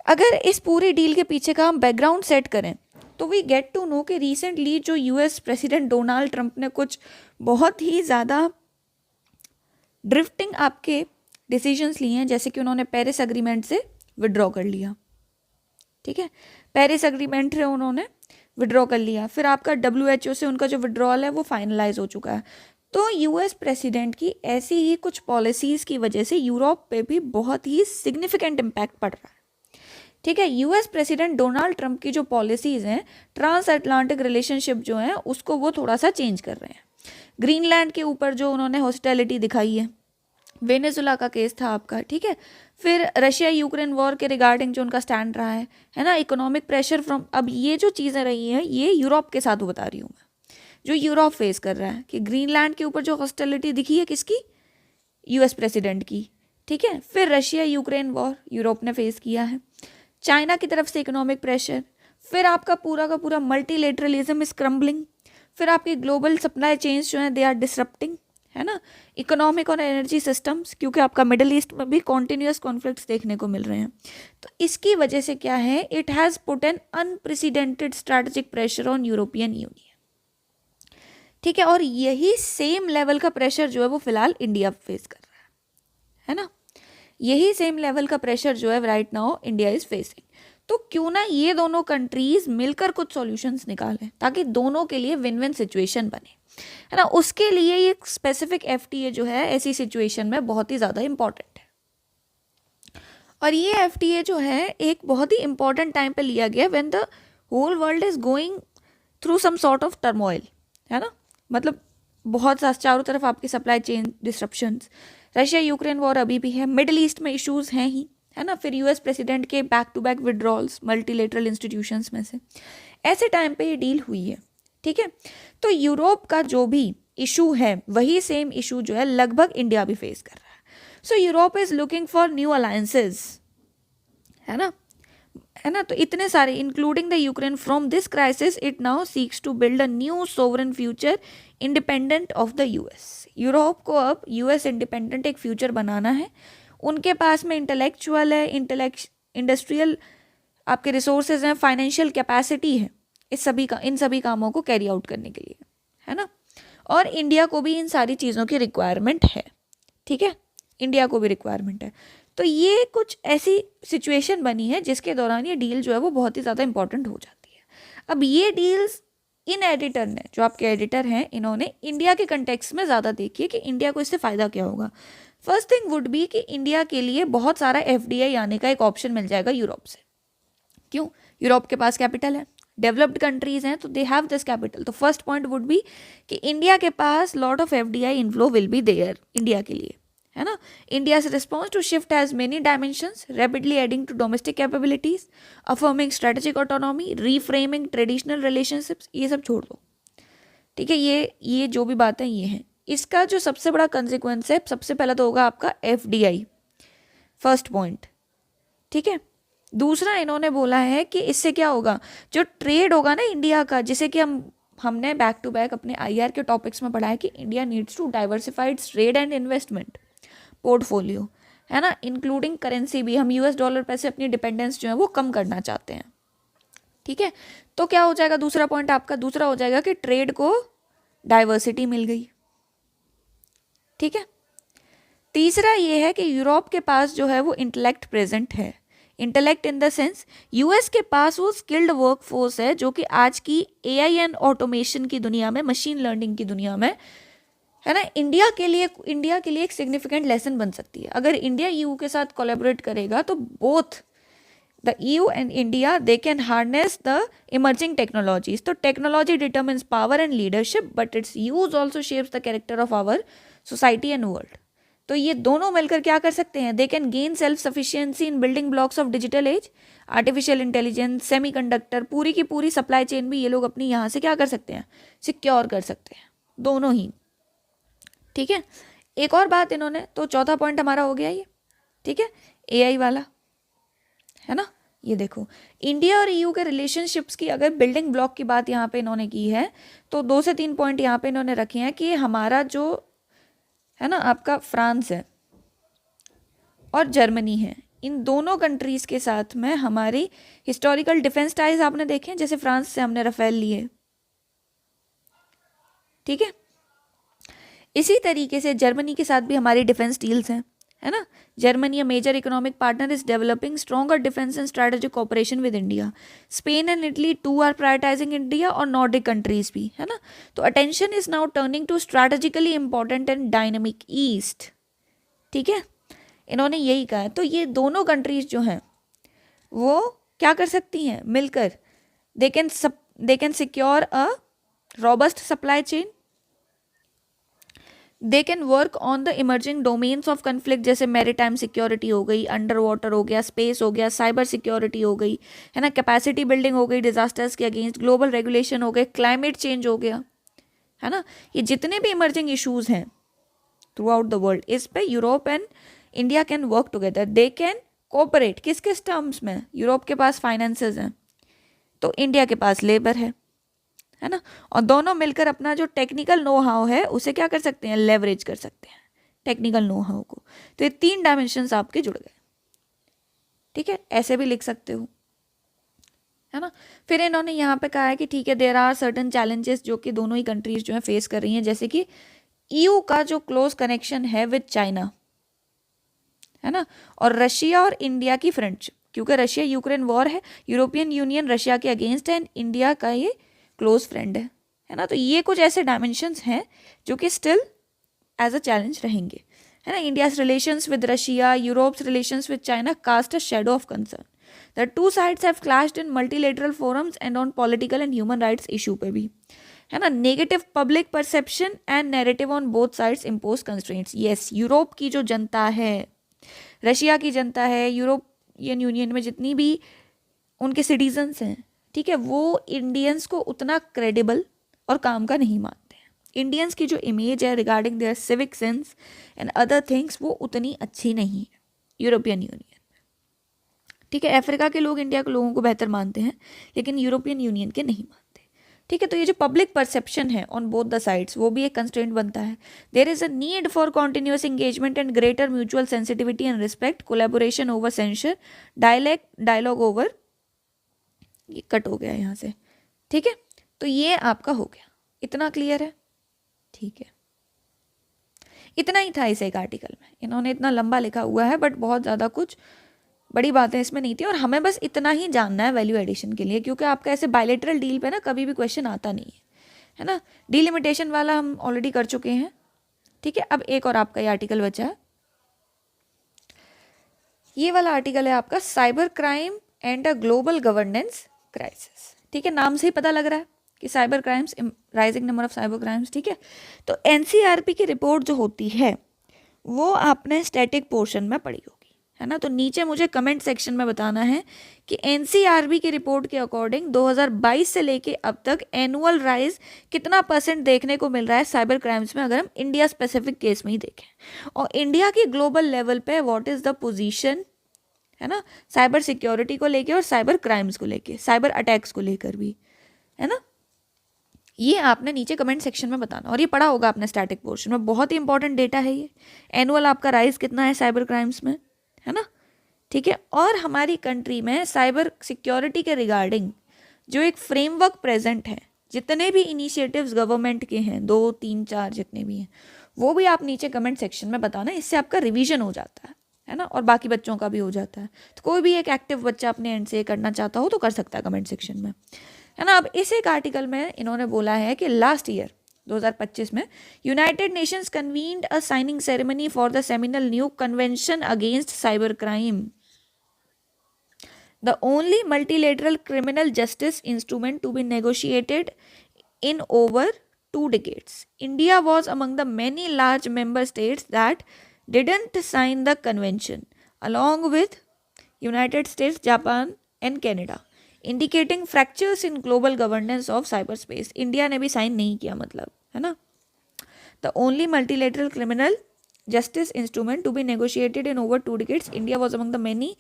अगर इस पूरी डील के पीछे का हम बैकग्राउंड सेट करें तो वी गेट टू नो कि रिसेंटली जो US प्रेसिडेंट डोनाल्ड ट्रंप ने कुछ बहुत ही ज़्यादा ड्रिफ्टिंग आपके डिसीजंस लिए हैं, जैसे कि उन्होंने पेरिस एग्रीमेंट से विड्रॉ कर लिया, ठीक है, पेरिस एग्रीमेंट से उन्होंने विड्रॉ कर लिया। फिर आपका WHO से उनका जो विड्रॉल है वो फाइनलाइज हो चुका है। तो US प्रेसिडेंट की ऐसी ही कुछ पॉलिसीज़ की वजह से यूरोप पे भी बहुत ही सिग्निफिकेंट इम्पैक्ट पड़ रहा है, ठीक है। US प्रेसिडेंट डोनाल्ड ट्रंप की जो पॉलिसीज़ हैं, ट्रांस अटलांटिक रिलेशनशिप जो है उसको वो थोड़ा सा चेंज कर रहे हैं। ग्रीनलैंड के ऊपर जो उन्होंने हॉस्टिलिटी दिखाई है, वेनेजुला का केस था आपका, ठीक है, फिर रशिया यूक्रेन वॉर के रिगार्डिंग जो उनका स्टैंड रहा है ना, इकोनॉमिक प्रेशर फ्रॉम, अब ये जो चीज़ें रही हैं ये यूरोप के साथ बता रही हूँ मैं, जो यूरोप फेस कर रहा है, कि ग्रीनलैंड के ऊपर जो हॉस्टिलिटी दिखी है किसकी, US प्रेसिडेंट की, ठीक है। फिर रशिया यूक्रेन वॉर यूरोप ने फेस किया है, चाइना की तरफ से इकोनॉमिक प्रेशर, फिर आपका पूरा का पूरा मल्टीलेटरलिज्म इज क्रम्बलिंग, फिर आपके ग्लोबल सप्लाई चेन्स जो हैं दे आर डिसरप्टिंग, है ना, इकोनॉमिक और एनर्जी सिस्टम्स, क्योंकि आपका मिडिल ईस्ट में भी कॉन्टिन्यूस कॉन्फ्लिक्ट्स देखने को मिल रहे हैं। तो इसकी वजह से क्या है, it has put an unprecedented strategic pressure on European union, ठीक है। और यही सेम लेवल का प्रेशर जो है वो फिलहाल इंडिया फेस कर रहा है ना, यही सेम लेवल का प्रेशर जो है right now India is facing. तो क्यों ना ये दोनों कंट्रीज मिलकर कुछ सॉल्यूशंस निकालें ताकि दोनों के लिए विन विन सिचुएशन बने, है ना। उसके लिए ये स्पेसिफिक FTA जो है ऐसी सिचुएशन में बहुत ही ज़्यादा इम्पॉर्टेंट है। और ये FTA जो है एक बहुत ही इंपॉर्टेंट टाइम पे लिया गया when the whole world is going through some sort of turmoil, है ना, मतलब बहुत सा चारों तरफ आपकी supply chain disruptions, Russia Ukraine war अभी भी है, मिडिल ईस्ट में इश्यूज हैं ही, है ना, फिर US प्रेसिडेंट के back to back withdrawals multilateral institutions में से, ऐसे टाइम पे ये डील हुई है, ठीक है। तो यूरोप का जो भी इशू है वही सेम इशू जो है लगभग इंडिया भी फेस कर रहा है। So Europe is looking for new alliances, है ना, तो इतने सारे including the Ukraine, from this crisis it now seeks to build a new sovereign future independent of the US। Europe को अब US इंडिपेंडेंट एक फ्यूचर बनाना है, उनके पास में इंटेलेक्चुअल है, इंडस्ट्रियल आपके रिसोर्सेज हैं, फाइनेंशियल कैपेसिटी है इन सभी कामों को कैरी आउट करने के लिए, है ना। और इंडिया को भी इन सारी चीज़ों की रिक्वायरमेंट है, ठीक है, इंडिया को भी रिक्वायरमेंट है। तो ये कुछ ऐसी सिचुएशन बनी है जिसके दौरान ये डील जो है वो बहुत ही ज़्यादा इंपॉर्टेंट हो जाती है। अब ये डील्स इन एडिटर ने, जो आपके एडिटर हैं, इन्होंने इंडिया के कंटेक्स्ट में ज़्यादा देखी कि इंडिया को इससे फ़ायदा क्या होगा। फर्स्ट थिंग वुड बी कि इंडिया के लिए बहुत सारा FDI आने का एक ऑप्शन मिल जाएगा यूरोप से। क्यों? यूरोप के पास कैपिटल है, डेवलप्ड कंट्रीज हैं, तो दे हैव दिस कैपिटल। तो फर्स्ट पॉइंट वुड बी कि इंडिया के पास lot of FDI inflow will be there India के लिए, है ना। India's response to shift has many dimensions, rapidly adding to domestic capabilities, affirming strategic autonomy, reframing traditional relationships, ये सब छोड़ दो, ठीक है। ये जो भी बातें ये हैं, इसका जो सबसे बड़ा कंसिक्वेंस है, सबसे पहला तो होगा आपका FDI, फर्स्ट पॉइंट, ठीक है। दूसरा इन्होंने बोला है कि इससे क्या होगा, जो ट्रेड होगा ना इंडिया का, जिसे कि हमने बैक टू बैक अपने IR के टॉपिक्स में पढ़ा है कि India needs to diversified trade and investment portfolio, है ना, इंक्लूडिंग करेंसी भी। हम US डॉलर पे से अपनी डिपेंडेंस जो है वो कम करना चाहते हैं, ठीक है। तो क्या हो जाएगा, दूसरा पॉइंट आपका दूसरा हो जाएगा कि ट्रेड को डाइवर्सिटी मिल गई, ठीक है। तीसरा ये है कि यूरोप के पास जो है वो इंटेलेक्ट प्रेजेंट है। Intellect in the sense US के पास वो स्किल्ड वर्क फोर्स है जो कि आज की AI एंड ऑटोमेशन की दुनिया में, मशीन लर्निंग की दुनिया में, है ना, इंडिया के लिए एक सिग्निफिकेंट लेसन बन सकती है। अगर इंडिया EU के साथ कोलैबोरेट करेगा तो both the EU and India they can harness the emerging technologies. तो technology determines power and leadership, but its use also shapes the character of our society and world. तो ये दोनों मिलकर क्या कर सकते हैं, they can gain self sufficiency in building blocks of digital age, artificial intelligence, semiconductor, पूरी की पूरी सप्लाई चेन भी ये लोग अपनी यहाँ से क्या कर सकते हैं, सिक्योर कर सकते हैं, दोनों ही, ठीक है। एक और बात इन्होंने, तो चौथा पॉइंट हमारा हो गया ये, ठीक है, AI वाला, है ना। ये देखो, इंडिया और EU के रिलेशनशिप्स की अगर बिल्डिंग ब्लॉक की बात यहाँ पे इन्होंने की है, तो 2 से 3 पॉइंट यहाँ पे इन्होंने रखे हैं कि हमारा जो है ना आपका फ्रांस है और जर्मनी है, इन दोनों कंट्रीज के साथ में हमारी हिस्टोरिकल डिफेंस टाइज आपने देखे हैं, जैसे फ्रांस से हमने राफेल लिए, ठीक है। इसी तरीके से जर्मनी के साथ भी हमारी डिफेंस डील्स हैं, है ना। Germany, a major economic partner, is developing stronger defence and strategic cooperation with India. Spain and Italy too are prioritising India, और नॉर्डिक कंट्रीज भी, है ना। तो attention is now turning to strategically important and dynamic east, ठीक है, इन्होंने यही कहा है। तो ये दोनों कंट्रीज जो हैं वो क्या कर सकती हैं मिलकर, they can secure a robust supply chain, they can work on the emerging domains of conflict, जैसे मैरीटाइम सिक्योरिटी हो गई, अंडर वाटर हो गया, स्पेस हो गया, साइबर सिक्योरिटी हो गई, है ना, कैपेसिटी बिल्डिंग हो गई डिजास्टर्स के अगेंस्ट, ग्लोबल रेगुलेशन हो गए, क्लाइमेट चेंज हो गया, है ना। ये जितने भी इमर्जिंग इशूज हैं थ्रू आउट द वर्ल्ड, इस पे Europe and India can work together, they can cooperate. किस किस टर्म्स में? यूरोप के पास फाइनेंसेस हैं, तो इंडिया के पास लेबर है ना, और दोनों मिलकर अपना जो टेक्निकल नो हाउ है उसे क्या कर सकते हैं, लेवरेज कर सकते हैं टेक्निकल नो हाउ को। तो ये 3 डायमेंशंस आपके जुड़ गए, ठीक है, ऐसे भी लिख सकते हो, है ना। फिर इन्होंने यहाँ पे कहा है कि ठीक है, देयर आर सर्टन चैलेंजेस जो कि दोनों ही कंट्रीज जो है फेस कर रही हैं, जैसे कि EU का जो क्लोज कनेक्शन है विद चाइना, है ना, और रशिया और इंडिया की फ्रेंडशिप, क्योंकि रशिया यूक्रेन वॉर है, यूरोपियन यूनियन रशिया के अगेंस्ट है एंड इंडिया का ये क्लोज फ्रेंड है ना। तो ये कुछ ऐसे डायमेंशंस हैं जो कि स्टिल एज अ चैलेंज रहेंगे, है ना। India's relations with Russia, Europe's relations with China cast a shadow of concern. The two sides have clashed in multilateral forums and on political and human rights issue पे भी, है ना। Negative public perception and narrative on both sides impose constraints. Yes, Europe की जो जनता है, Russia की जनता है, European union में जितनी भी उनके सिटीजन्स हैं, ठीक है, वो इंडियंस को उतना क्रेडिबल और काम का नहीं मानते हैं। इंडियंस की जो इमेज है regarding their civic sense and other things वो उतनी अच्छी नहीं है यूरोपियन यूनियन में, ठीक है। अफ्रीका के लोग इंडिया के लोगों को बेहतर मानते हैं, लेकिन यूरोपियन यूनियन के नहीं मानते, ठीक है। तो ये जो पब्लिक परसेप्शन है ऑन बोथ द साइड्स वो भी एक कंस्ट्रेंट बनता है। There is a need for continuous engagement and greater mutual sensitivity and respect, collaboration over censor, dialogue over, ये कट हो गया यहाँ से, ठीक है। तो ये आपका हो गया, इतना क्लियर है, ठीक है। इतना ही था इस एक आर्टिकल में, इन्होंने इतना लंबा लिखा हुआ है बट बहुत ज़्यादा कुछ बड़ी बातें इसमें नहीं थी, और हमें बस इतना ही जानना है वैल्यू एडिशन के लिए, क्योंकि आपका ऐसे बायलेटरल डील पे ना कभी भी क्वेश्चन आता नहीं है ना। डिलिमिटेशन वाला हम ऑलरेडी कर चुके हैं, ठीक है। अब एक और आपका ये आर्टिकल बचा है, ये वाला आर्टिकल है आपका cyber crime and a global governance crisis, ठीक है। नाम से ही पता लग रहा है कि cyber crimes, rising number of cyber crimes, ठीक है। तो एनसीआरपी की रिपोर्ट जो होती है वो आपने स्टैटिक पोर्शन में पढ़ी होगी, है ना। तो नीचे मुझे कमेंट सेक्शन में बताना है कि एनसीआरबी की रिपोर्ट के अकॉर्डिंग 2022 से लेके अब तक एनुअल राइज कितना % देखने को मिल रहा है साइबर क्राइम्स में, अगर हम इंडिया स्पेसिफिक केस में ही देखें, और इंडिया की ग्लोबल लेवल पे व्हाट इज द पोजीशन, है ना, साइबर सिक्योरिटी को लेके और साइबर क्राइम्स को लेके, साइबर अटैक्स को लेकर भी, है ना। ये आपने नीचे कमेंट सेक्शन में बताना, और ये पढ़ा होगा आपने स्टैटिक पोर्शन में, बहुत ही इंपॉर्टेंट डेटा है ये। एनुअल आपका राइज कितना है साइबर क्राइम्स में, है ना, ठीक है। और हमारी कंट्री में साइबर सिक्योरिटी के रिगार्डिंग जो एक फ्रेमवर्क प्रेजेंट है, जितने भी इनिशिएटिव्स गवर्नमेंट के हैं, 2, 3, 4 जितने भी हैं, वो भी आप नीचे कमेंट सेक्शन में बताना। इससे आपका रिवीजन हो जाता है ना, और बाकी बच्चों का भी हो जाता है। तो कोई भी एक एक्टिव बच्चा अपने एंड से करना चाहता हो तो कर सकता है कमेंट सेक्शन में, है ना। अब इस एक आर्टिकल में इन्होंने बोला है कि लास्ट ईयर 2025 में United Nations convened a signing ceremony for the seminal new convention against cyber crime, the only multilateral criminal justice instrument to be negotiated in over 2 decades. India was among the many large member states that didn't sign the convention, along with United States, Japan and Canada, indicating fractures in global governance of cyberspace. India ने भी sign नहीं किया, मतलब, है ना। The only multilateral criminal justice instrument to be negotiated in over 2 decades. India was among the many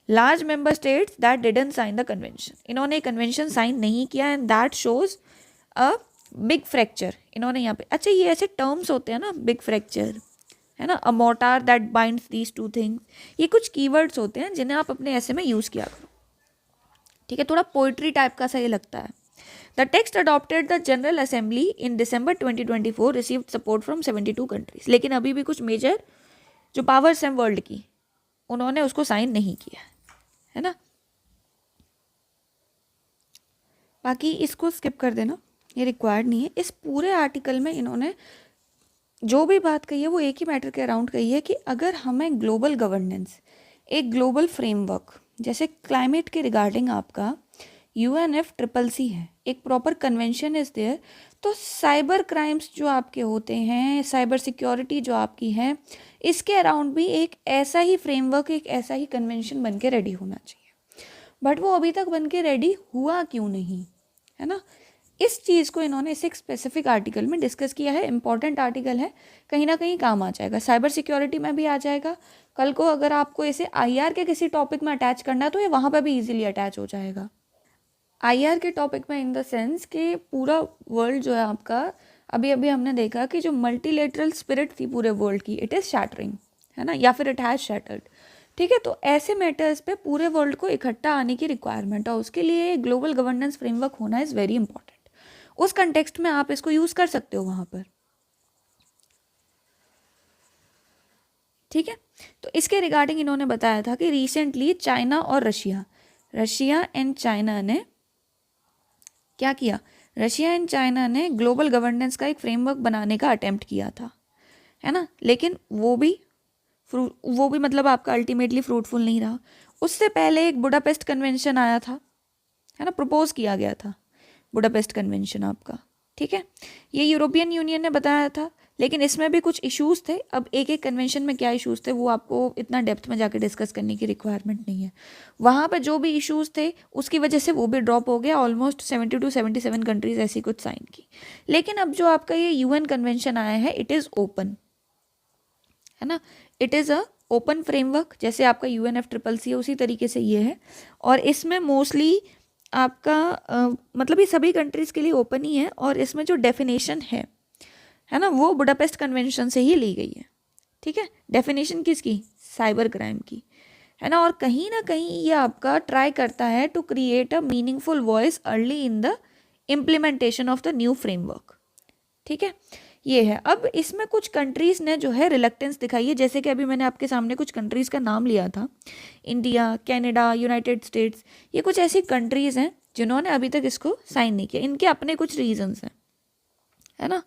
large member states that didn't sign the convention. इन्होंने convention sign नहीं किया, and that shows a big fracture. इन्होंने यहाँ पे, अच्छा ये ऐसे terms होते हैं ना, बिग फ्रैक्चर, है ना, a mortar that binds these 2 things, ये कुछ कीवर्ड्स होते हैं जिन्हें आप अपने ऐसे में यूज़ किया करो, ठीक है। थोड़ा पोइट्री टाइप का सा ये लगता है। The text adopted the general assembly in December 2024 received support from 72 countries. लेकिन अभी भी कुछ मेजर जो पावर्स हैं वर्ल्ड की, उन्होंने उसको साइन नहीं किया, है ना। बाकी इसको स्किप कर देना, ये रिक्वायर्ड नहीं है। इस पूरे आर्टिकल में इन्होंने जो भी बात कही है वो एक ही मैटर के अराउंड कही है कि अगर हमें ग्लोबल गवर्नेंस, एक ग्लोबल फ्रेमवर्क, जैसे क्लाइमेट के रिगार्डिंग आपका UNFCCC है, एक प्रॉपर कन्वेंशन इज देयर, तो साइबर क्राइम्स जो आपके होते हैं, साइबर सिक्योरिटी जो आपकी है, इसके अराउंड भी एक ऐसा ही फ्रेमवर्क, एक ऐसा ही कन्वेंशन बन के रेडी होना चाहिए। बट वो अभी तक बन के रेडी हुआ क्यों नहीं, है ना। इस चीज़ को इन्होंने इस एक स्पेसिफिक आर्टिकल में डिस्कस किया है। इंपॉर्टेंट आर्टिकल है, कहीं ना कहीं काम आ जाएगा, साइबर सिक्योरिटी में भी आ जाएगा। कल को अगर आपको इसे IR के किसी टॉपिक में अटैच करना है तो ये वहाँ पर भी ईजिली अटैच हो जाएगा। IR के टॉपिक में इन द सेंस कि पूरा वर्ल्ड जो है आपका, अभी अभी हमने देखा कि जो मल्टीलेटरल स्पिरिट थी पूरे वर्ल्ड की, इट इज़ शैटरिंग, है ना, या फिर इट हैज़ शैटर्ड, ठीक है। तो ऐसे मैटर्स पे पूरे वर्ल्ड को इकट्ठा आने की रिक्वायरमेंट है, उसके लिए ग्लोबल गवर्नेंस फ्रेमवर्क होना इज़ वेरी इंपॉर्टेंट। उस कंटेक्स्ट में आप इसको यूज़ कर सकते हो वहाँ पर, ठीक है। तो इसके रिगार्डिंग इन्होंने बताया था कि रिसेंटली चाइना और रशिया एंड चाइना ने क्या किया, रशिया एंड चाइना ने ग्लोबल गवर्नेंस का एक फ्रेमवर्क बनाने का अटेम्प्ट किया था, है ना। लेकिन वो भी मतलब आपका अल्टीमेटली फ्रूटफुल नहीं रहा। उससे पहले एक बुडापेस्ट कन्वेंशन आया था, है ना, प्रपोज किया गया था बुडापेस्ट कन्वेंशन आपका, ठीक है। ये यूरोपियन यूनियन ने बताया था, लेकिन इसमें भी कुछ इश्यूज थे। अब एक एक कन्वेंशन में क्या इश्यूज थे वो आपको इतना डेप्थ में जाके डिस्कस करने की रिक्वायरमेंट नहीं है। वहाँ पर जो भी इश्यूज थे उसकी वजह से वो भी ड्रॉप हो गया। ऑलमोस्ट 70 to 77 कंट्रीज ऐसी कुछ साइन की। लेकिन अब जो आपका ये UN कन्वेंशन आया है, इट इज़ ओपन, है ना, it is a open framework. जैसे आपका UNFCCC है उसी तरीके से ये है, और इसमें मोस्टली आपका मतलब ये सभी कंट्रीज़ के लिए ओपन ही है। और इसमें जो डेफिनेशन है ना, वो बुडापेस्ट कन्वेंशन से ही ली गई है, ठीक है। डेफिनेशन किसकी, साइबर क्राइम की, है ना। और कहीं ना कहीं ये आपका ट्राई करता है to create a meaningful voice early in the implementation of the new framework, ठीक है। ये है। अब इसमें कुछ कंट्रीज़ ने जो है रिलक्टेंस दिखाई है, जैसे कि अभी मैंने आपके सामने कुछ कंट्रीज़ का नाम लिया था, इंडिया, कनाडा, यूनाइटेड स्टेट्स। ये कुछ ऐसी कंट्रीज़ हैं जिन्होंने अभी तक इसको साइन नहीं किया। इनके अपने कुछ रीजंस हैं, है ना।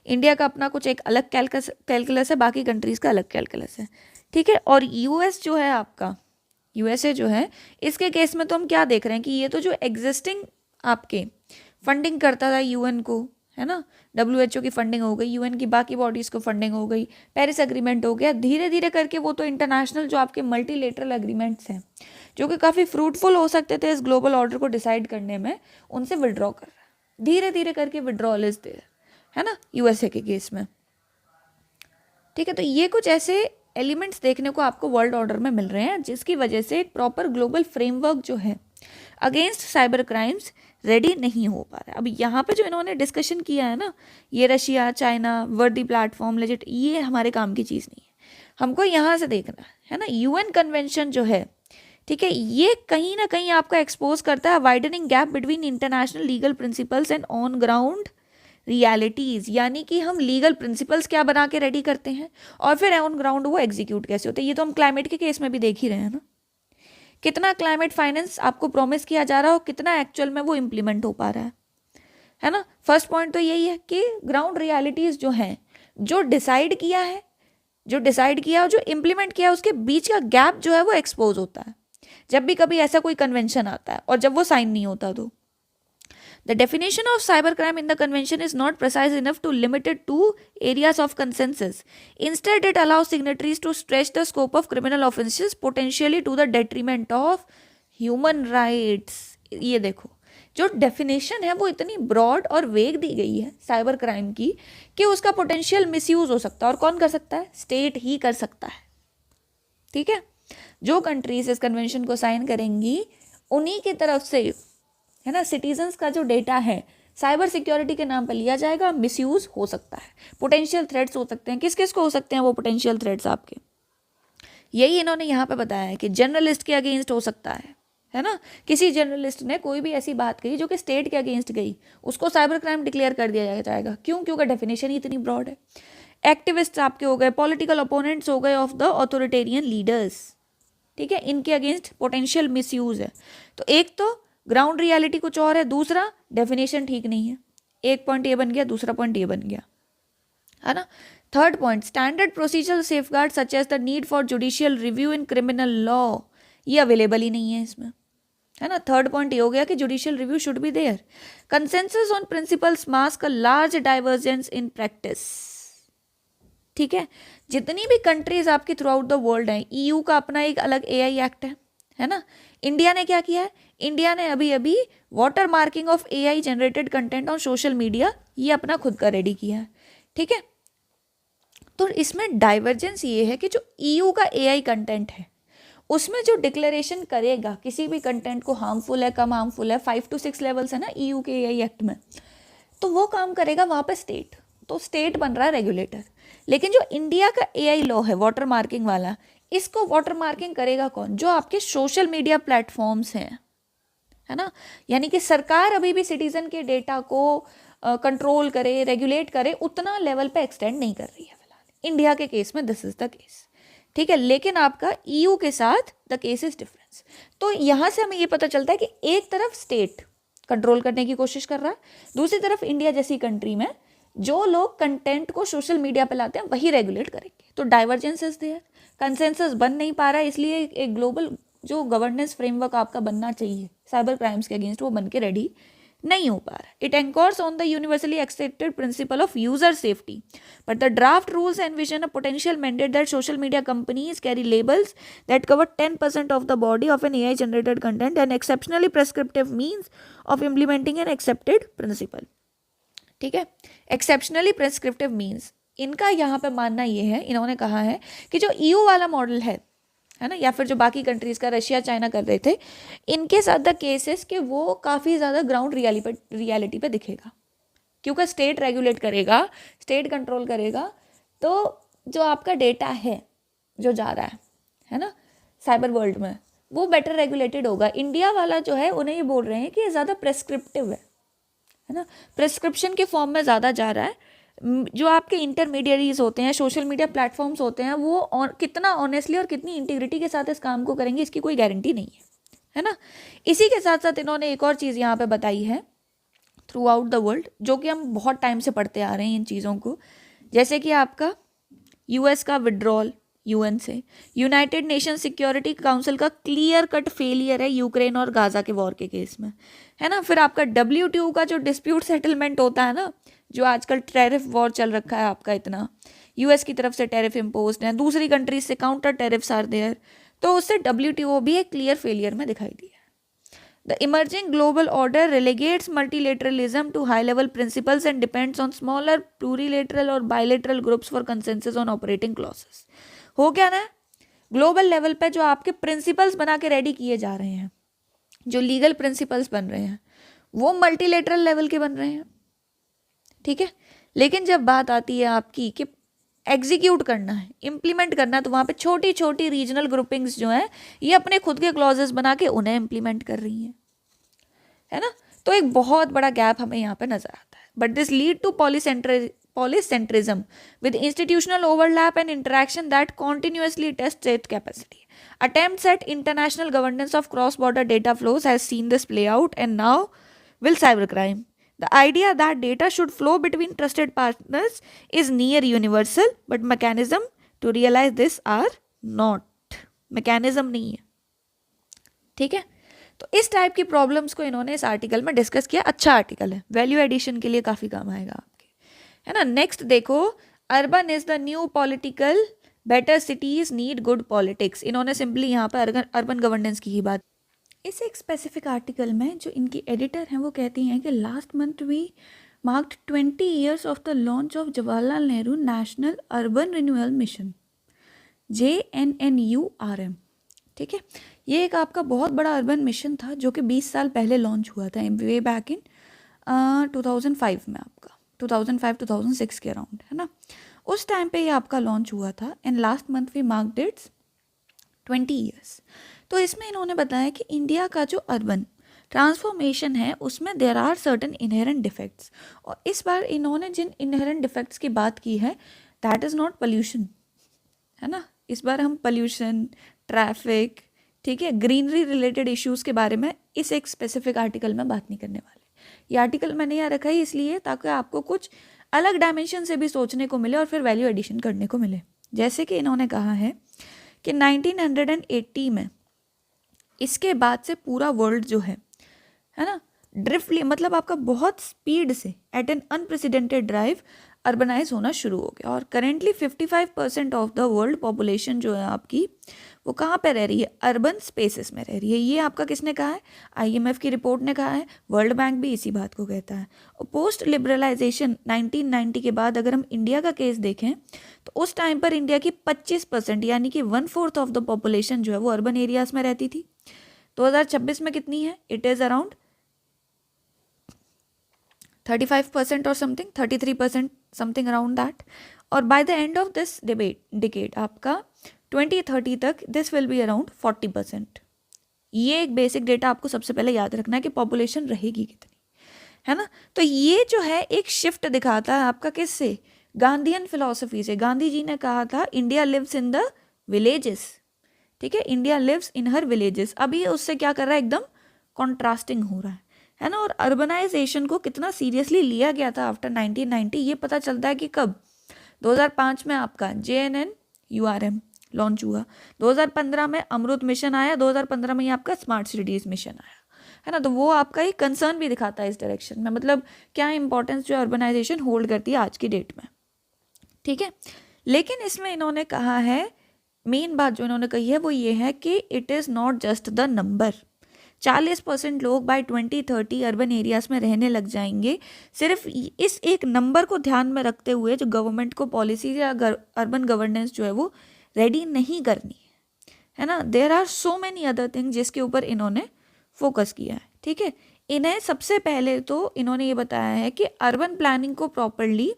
इंडिया का अपना कुछ एक अलग कैलकुलस है, बाकी कंट्रीज़ का अलग कैलकुलस है, ठीक है। और यूएस जो है आपका, यूएसए जो है, इसके केस में तो हम क्या देख रहे हैं कि ये तो जो एग्जिस्टिंग आपके फंडिंग करता था यूएन को, है ना, डब्ल्यूएचओ की फंडिंग हो गई, यूएन की बाकी बॉडीज़ को फंडिंग हो गई, पेरिस एग्रीमेंट हो गया, धीरे धीरे करके वो तो इंटरनेशनल जो आपके मल्टीलेटरल एग्रीमेंट्स हैं जो कि काफ़ी फ्रूटफुल हो सकते थे इस ग्लोबल ऑर्डर को डिसाइड करने में, उनसे विड्रॉ कर रहा है। धीरे धीरे करके विड्रॉल इज देयर, है ना, यूएसए के केस में, ठीक है। तो ये कुछ ऐसे एलिमेंट्स देखने को आपको वर्ल्ड ऑर्डर में मिल रहे हैं जिसकी वजह से एक प्रॉपर ग्लोबल फ्रेमवर्क जो है अगेंस्ट साइबर क्राइम्स रेडी नहीं हो पा रहा है। अब यहाँ पे जो इन्होंने डिस्कशन किया है ना, ये रशिया, चाइना, वर्दी प्लेटफॉर्म, लेजिट, ये हमारे काम की चीज़ नहीं है, हमको यहाँ से देखना है ना। यूएन कन्वेंशन जो है, ठीक है, ये कहीं ना कहीं आपका एक्सपोज करता है widening gap between international legal principles and on ground realities, यानी कि हम लीगल प्रिंसिपल्स क्या बना के रेडी करते हैं और फिर ऑन ग्राउंड वो एग्जीक्यूट कैसे होते हैं। ये तो हम क्लाइमेट के केस में भी देख ही रहे हैं ना, कितना क्लाइमेट फाइनेंस आपको प्रॉमिस किया जा रहा है और कितना एक्चुअल में वो इम्प्लीमेंट हो पा रहा है ना। फर्स्ट पॉइंट तो यही है कि ग्राउंड रियलिटीज़ जो हैं, जो डिसाइड किया है, और जो इम्प्लीमेंट किया है, उसके बीच का गैप जो है वो एक्सपोज होता है जब भी कभी ऐसा कोई कन्वेंशन आता है और जब वो साइन नहीं होता। तो the definition of cybercrime in the convention is not precise enough to limit it to areas of consensus. Instead, it allows signatories to stretch the scope of criminal offenses potentially to the detriment of human rights. ये देखो, जो definition है वो इतनी broad और वेग दी गई है साइबर क्राइम की कि उसका पोटेंशियल मिसयूज हो सकता है। और कौन कर सकता है? स्टेट ही कर सकता है, ठीक है। जो कंट्रीज इस कन्वेंशन को साइन करेंगी उन्हीं की तरफ से, है ना, सिटीजन्स का जो डेटा है साइबर सिक्योरिटी के नाम पर लिया जाएगा, मिसयूज हो सकता है, पोटेंशियल थ्रेट्स हो सकते हैं। किस किस को हो सकते हैं वो पोटेंशियल थ्रेट्स आपके? यही इन्होंने यहाँ पे बताया है कि जर्नलिस्ट के अगेंस्ट हो सकता है ना। किसी जर्नलिस्ट ने कोई भी ऐसी बात कही जो कि स्टेट के अगेंस्ट गई, उसको साइबर क्राइम डिक्लेयर कर दिया जाएगा। क्यों? क्योंकि डेफिनेशन ही इतनी ब्रॉड है। एक्टिविस्ट आपके हो गए, पॉलिटिकल ओपोनेंट्स हो गए ऑफ द ऑथोरिटेरियन लीडर्स, ठीक है, इनके अगेंस्ट पोटेंशियल मिसयूज है। तो एक तो ग्राउंड रियलिटी कुछ और है, दूसरा डेफिनेशन ठीक नहीं है। एक पॉइंट ये बन गया, दूसरा पॉइंट ये बन गया, है ना। Third point, standard procedural safeguard such as the need for judicial review in criminal law, ये अवेलेबल ही नहीं है इसमें, है ना। थर्ड पॉइंट ये हो गया कि judicial review should be there. Consensus on principles masks a large divergence in practice, ठीक है। जितनी भी कंट्रीज आपकी थ्रू आउट द वर्ल्ड है, ईयू का अपना एक अलग एआई एक्ट है ना। इंडिया ने क्या किया है? इंडिया ने अभी अभी water marking of AI generated content on social media, ये अपना खुद का रेडी किया है, ठीक है। तो इसमें डाइवर्जेंस ये है कि जो ईयू का एआई कंटेंट है उसमें जो डिक्लेरेशन करेगा किसी भी कंटेंट को हार्मफुल है, कम हार्मफुल है, 5 to 6 लेवल्स है ना ईयू के एआई एक्ट में, तो वो काम करेगा वहाँ पे स्टेट। तो स्टेट बन रहा है रेगुलेटर। लेकिन जो इंडिया का एआई लॉ है वाटर मार्किंग वाला, इसको वाटर मार्किंग करेगा कौन? जो आपके सोशल मीडिया प्लेटफॉर्म्स हैं, है ना। यानी कि सरकार अभी भी सिटीजन के डेटा को कंट्रोल करे, रेगुलेट करे, उतना लेवल पे एक्सटेंड नहीं कर रही है फिलहाल। इंडिया के केस में दिस इज द केस, ठीक है। लेकिन आपका ईयू के साथ द केस इज डिफरेंस। तो यहाँ से हमें ये पता चलता है कि एक तरफ स्टेट कंट्रोल करने की कोशिश कर रहा है, दूसरी तरफ इंडिया जैसी कंट्री में जो लोग कंटेंट को सोशल मीडिया पे लाते हैं वही रेगुलेट करेंगे। तो डाइवर्जेंस इज देयर, कंसेंसस बन नहीं पा रहा है, इसलिए एक ग्लोबल जो गवर्नेंस फ्रेमवर्क आपका बनना चाहिए साइबर क्राइम्स के अगेंस्ट, वो बन के रेडी नहीं हो पा रहा। It anchors on the universally accepted principle of user safety, but the draft rules envision a potential mandate that social media companies carry labels that cover 10% of the body of an AI generated content and exceptionally prescriptive means of implementing an accepted principle, ठीक है। Exceptionally prescriptive means, इनका यहाँ पे मानना ये है, इन्होंने कहा है कि जो ईयू वाला मॉडल है ना, या फिर जो बाकी कंट्रीज़ का रशिया, चाइना कर रहे थे, इनके साथ द केसेस कि वो काफ़ी ज़्यादा ग्राउंड रियलिटी पे दिखेगा, क्योंकि स्टेट रेगुलेट करेगा, स्टेट कंट्रोल करेगा। तो जो आपका डेटा है जो जा रहा है ना साइबर वर्ल्ड में, वो बेटर रेगुलेटेड होगा। इंडिया वाला जो है उन्हें ये बोल रहे हैं कि ये ज़्यादा प्रेस्क्रिप्टिव है ना, प्रेस्क्रिप्शन के फॉर्म में ज़्यादा जा रहा है, जो आपके इंटरमीडियरीज होते हैं, सोशल मीडिया प्लेटफॉर्म्स होते हैं, वो कितना ऑनेस्टली और कितनी इंटीग्रिटी के साथ इस काम को करेंगे, इसकी कोई गारंटी नहीं है ना। इसी के साथ साथ इन्होंने एक और चीज़ यहाँ पे बताई है थ्रू आउट द वर्ल्ड, जो कि हम बहुत टाइम से पढ़ते आ रहे हैं इन चीज़ों को, जैसे कि आपका यूएस का विड्रॉल यूएन से, यूनाइटेड नेशन सिक्योरिटी काउंसिल का क्लियर कट फेलियर है यूक्रेन और गाजा के वॉर के केस में, है ना। फिर आपका WTO का जो डिस्प्यूट सेटलमेंट होता है ना, जो आजकल टैरिफ वॉर चल रखा है आपका इतना, यूएस की तरफ से टैरिफ इम्पोज्ड है, दूसरी कंट्रीज से काउंटर टैरिफ्स आर देयर, तो उससे WTO भी एक क्लियर फेलियर में दिखाई दिया। The emerging global order relegates multilateralism to high-level principles and depends on smaller plurilateral और bilateral groups for consensus on operating clauses. हो क्या ना, ग्लोबल लेवल पे जो आपके प्रिंसिपल्स बना के रेडी किए जा रहे हैं, जो लीगल प्रिंसिपल्स बन रहे हैं, वो मल्टीलेटरल लेवल के बन रहे हैं, ठीक है। लेकिन जब बात आती है आपकी कि एग्जीक्यूट करना है, इम्प्लीमेंट करना है, तो वहाँ पे छोटी छोटी रीजनल ग्रुपिंग्स जो हैं ये अपने खुद के क्लॉजेस बना के उन्हें इम्प्लीमेंट कर रही हैं, है ना। तो एक बहुत बड़ा गैप हमें यहाँ पे नजर आता है। But this lead to polycentrism with institutional overlap and interaction that continuously tests its capacity. Attempts at international governance of cross-border data flows has seen this play out, and now will cybercrime. The idea that data should flow between trusted partners is near universal, but mechanism to realize this are not. mechanism नहीं है, ठीक है। तो इस type की problems को इन्होंने इस आर्टिकल में डिस्कस किया। अच्छा आर्टिकल है, वैल्यू एडिशन के लिए काफ़ी काम आएगा आपके, है ना। नेक्स्ट देखो, urban is the new political, better cities need good politics. इन्होंने सिंपली यहाँ पर अर्बन गवर्नेंस की ही बात। इस एक स्पेसिफिक आर्टिकल में जो इनकी एडिटर हैं वो कहती हैं कि last month we marked 20 years of the launch of Jawaharlal Nehru national urban renewal mission, JNNURM, ठीक है। ये एक आपका बहुत बड़ा अर्बन मिशन था जो कि 20 साल पहले लॉन्च हुआ था, वे बैक इन 2005 में, आपका 2005-2006 के अराउंड, है ना। उस टाइम पे ये आपका लॉन्च हुआ था, and last month we marked its 20 years। तो इसमें इन्होंने बताया कि इंडिया का जो अर्बन ट्रांसफॉर्मेशन है उसमें there are certain inherent defects, और इस बार इन्होंने जिन इनहेरेंट डिफेक्ट्स की बात की है दैट इज़ नॉट पोल्यूशन, है ना। इस बार हम पोल्यूशन, ट्रैफिक, ठीक है, ग्रीनरी रिलेटेड इश्यूज़ के बारे में इस एक स्पेसिफिक आर्टिकल में बात नहीं करने वाले। ये आर्टिकल मैंने यहाँ रखा है इसलिए ताकि आपको कुछ अलग डायमेंशन से भी सोचने को मिले और फिर वैल्यू एडिशन करने को मिले। जैसे कि इन्होंने कहा है कि 1980 में इसके बाद से पूरा वर्ल्ड जो है ना, ड्रिफ्टली मतलब आपका बहुत स्पीड से at an unprecedented drive urbanise होना शुरू हो गया, और currently 55% of the world population जो है आपकी वो कहाँ पे रह रही है, अर्बन स्पेसेस में रह रही है। ये आपका किसने कहा है, IMF की रिपोर्ट ने कहा है, वर्ल्ड बैंक भी इसी बात को कहता है। और पोस्ट लिबरलाइजेशन 1990 के बाद अगर हम इंडिया का केस देखें तो उस टाइम पर इंडिया की 25% यानी कि 1/4 ऑफ द पॉपुलेशन जो है वो अर्बन एरियाज में रहती थी। 2026 में कितनी है, इट इज़ अराउंड 35% और समथिंग, 33% समथिंग अराउंड दैट। और by the end of this decade आपका 2030 तक दिस विल बी अराउंड 40%। ये एक बेसिक डेटा आपको सबसे पहले याद रखना है कि पॉपुलेशन रहेगी कितनी, है ना। तो ये जो है एक शिफ्ट दिखाता है आपका किससे, गांधीयन फिलॉसफी से। गांधी जी ने कहा था India lives in the villages, ठीक है, India lives in her villages. अभी उससे क्या कर रहा है, एकदम कॉन्ट्रास्टिंग हो रहा है ना। और अर्बनाइजेशन को कितना सीरियसली लिया गया था आफ्टर 1990 ये पता चलता है कि कब 2005 में आपका JNNURM लॉन्च हुआ, 2015 में अमृत मिशन आया, 2015 में ये आपका स्मार्ट सिटीज मिशन आया, है ना। तो वो आपका एक कंसर्न भी दिखाता है इस डायरेक्शन में, मतलब क्या इंपॉर्टेंस जो अर्बनाइजेशन होल्ड करती है आज की डेट में, ठीक है। लेकिन इसमें इन्होंने कहा है, मेन बात जो इन्होंने कही है वो ये है कि it is not just the number. 40% लोग बाय 2030 अर्बन एरियाज में रहने लग जाएंगे। सिर्फ इस एक नंबर को ध्यान में रखते हुए जो गवर्नमेंट को पॉलिसी या अर्बन गवर्नेंस जो है वो रेडी नहीं करनी है ना। There are so many other things जिसके ऊपर इन्होंने फोकस किया है, ठीक है। इन्हें सबसे पहले तो इन्होंने ये बताया है कि अर्बन प्लानिंग को प्रॉपरली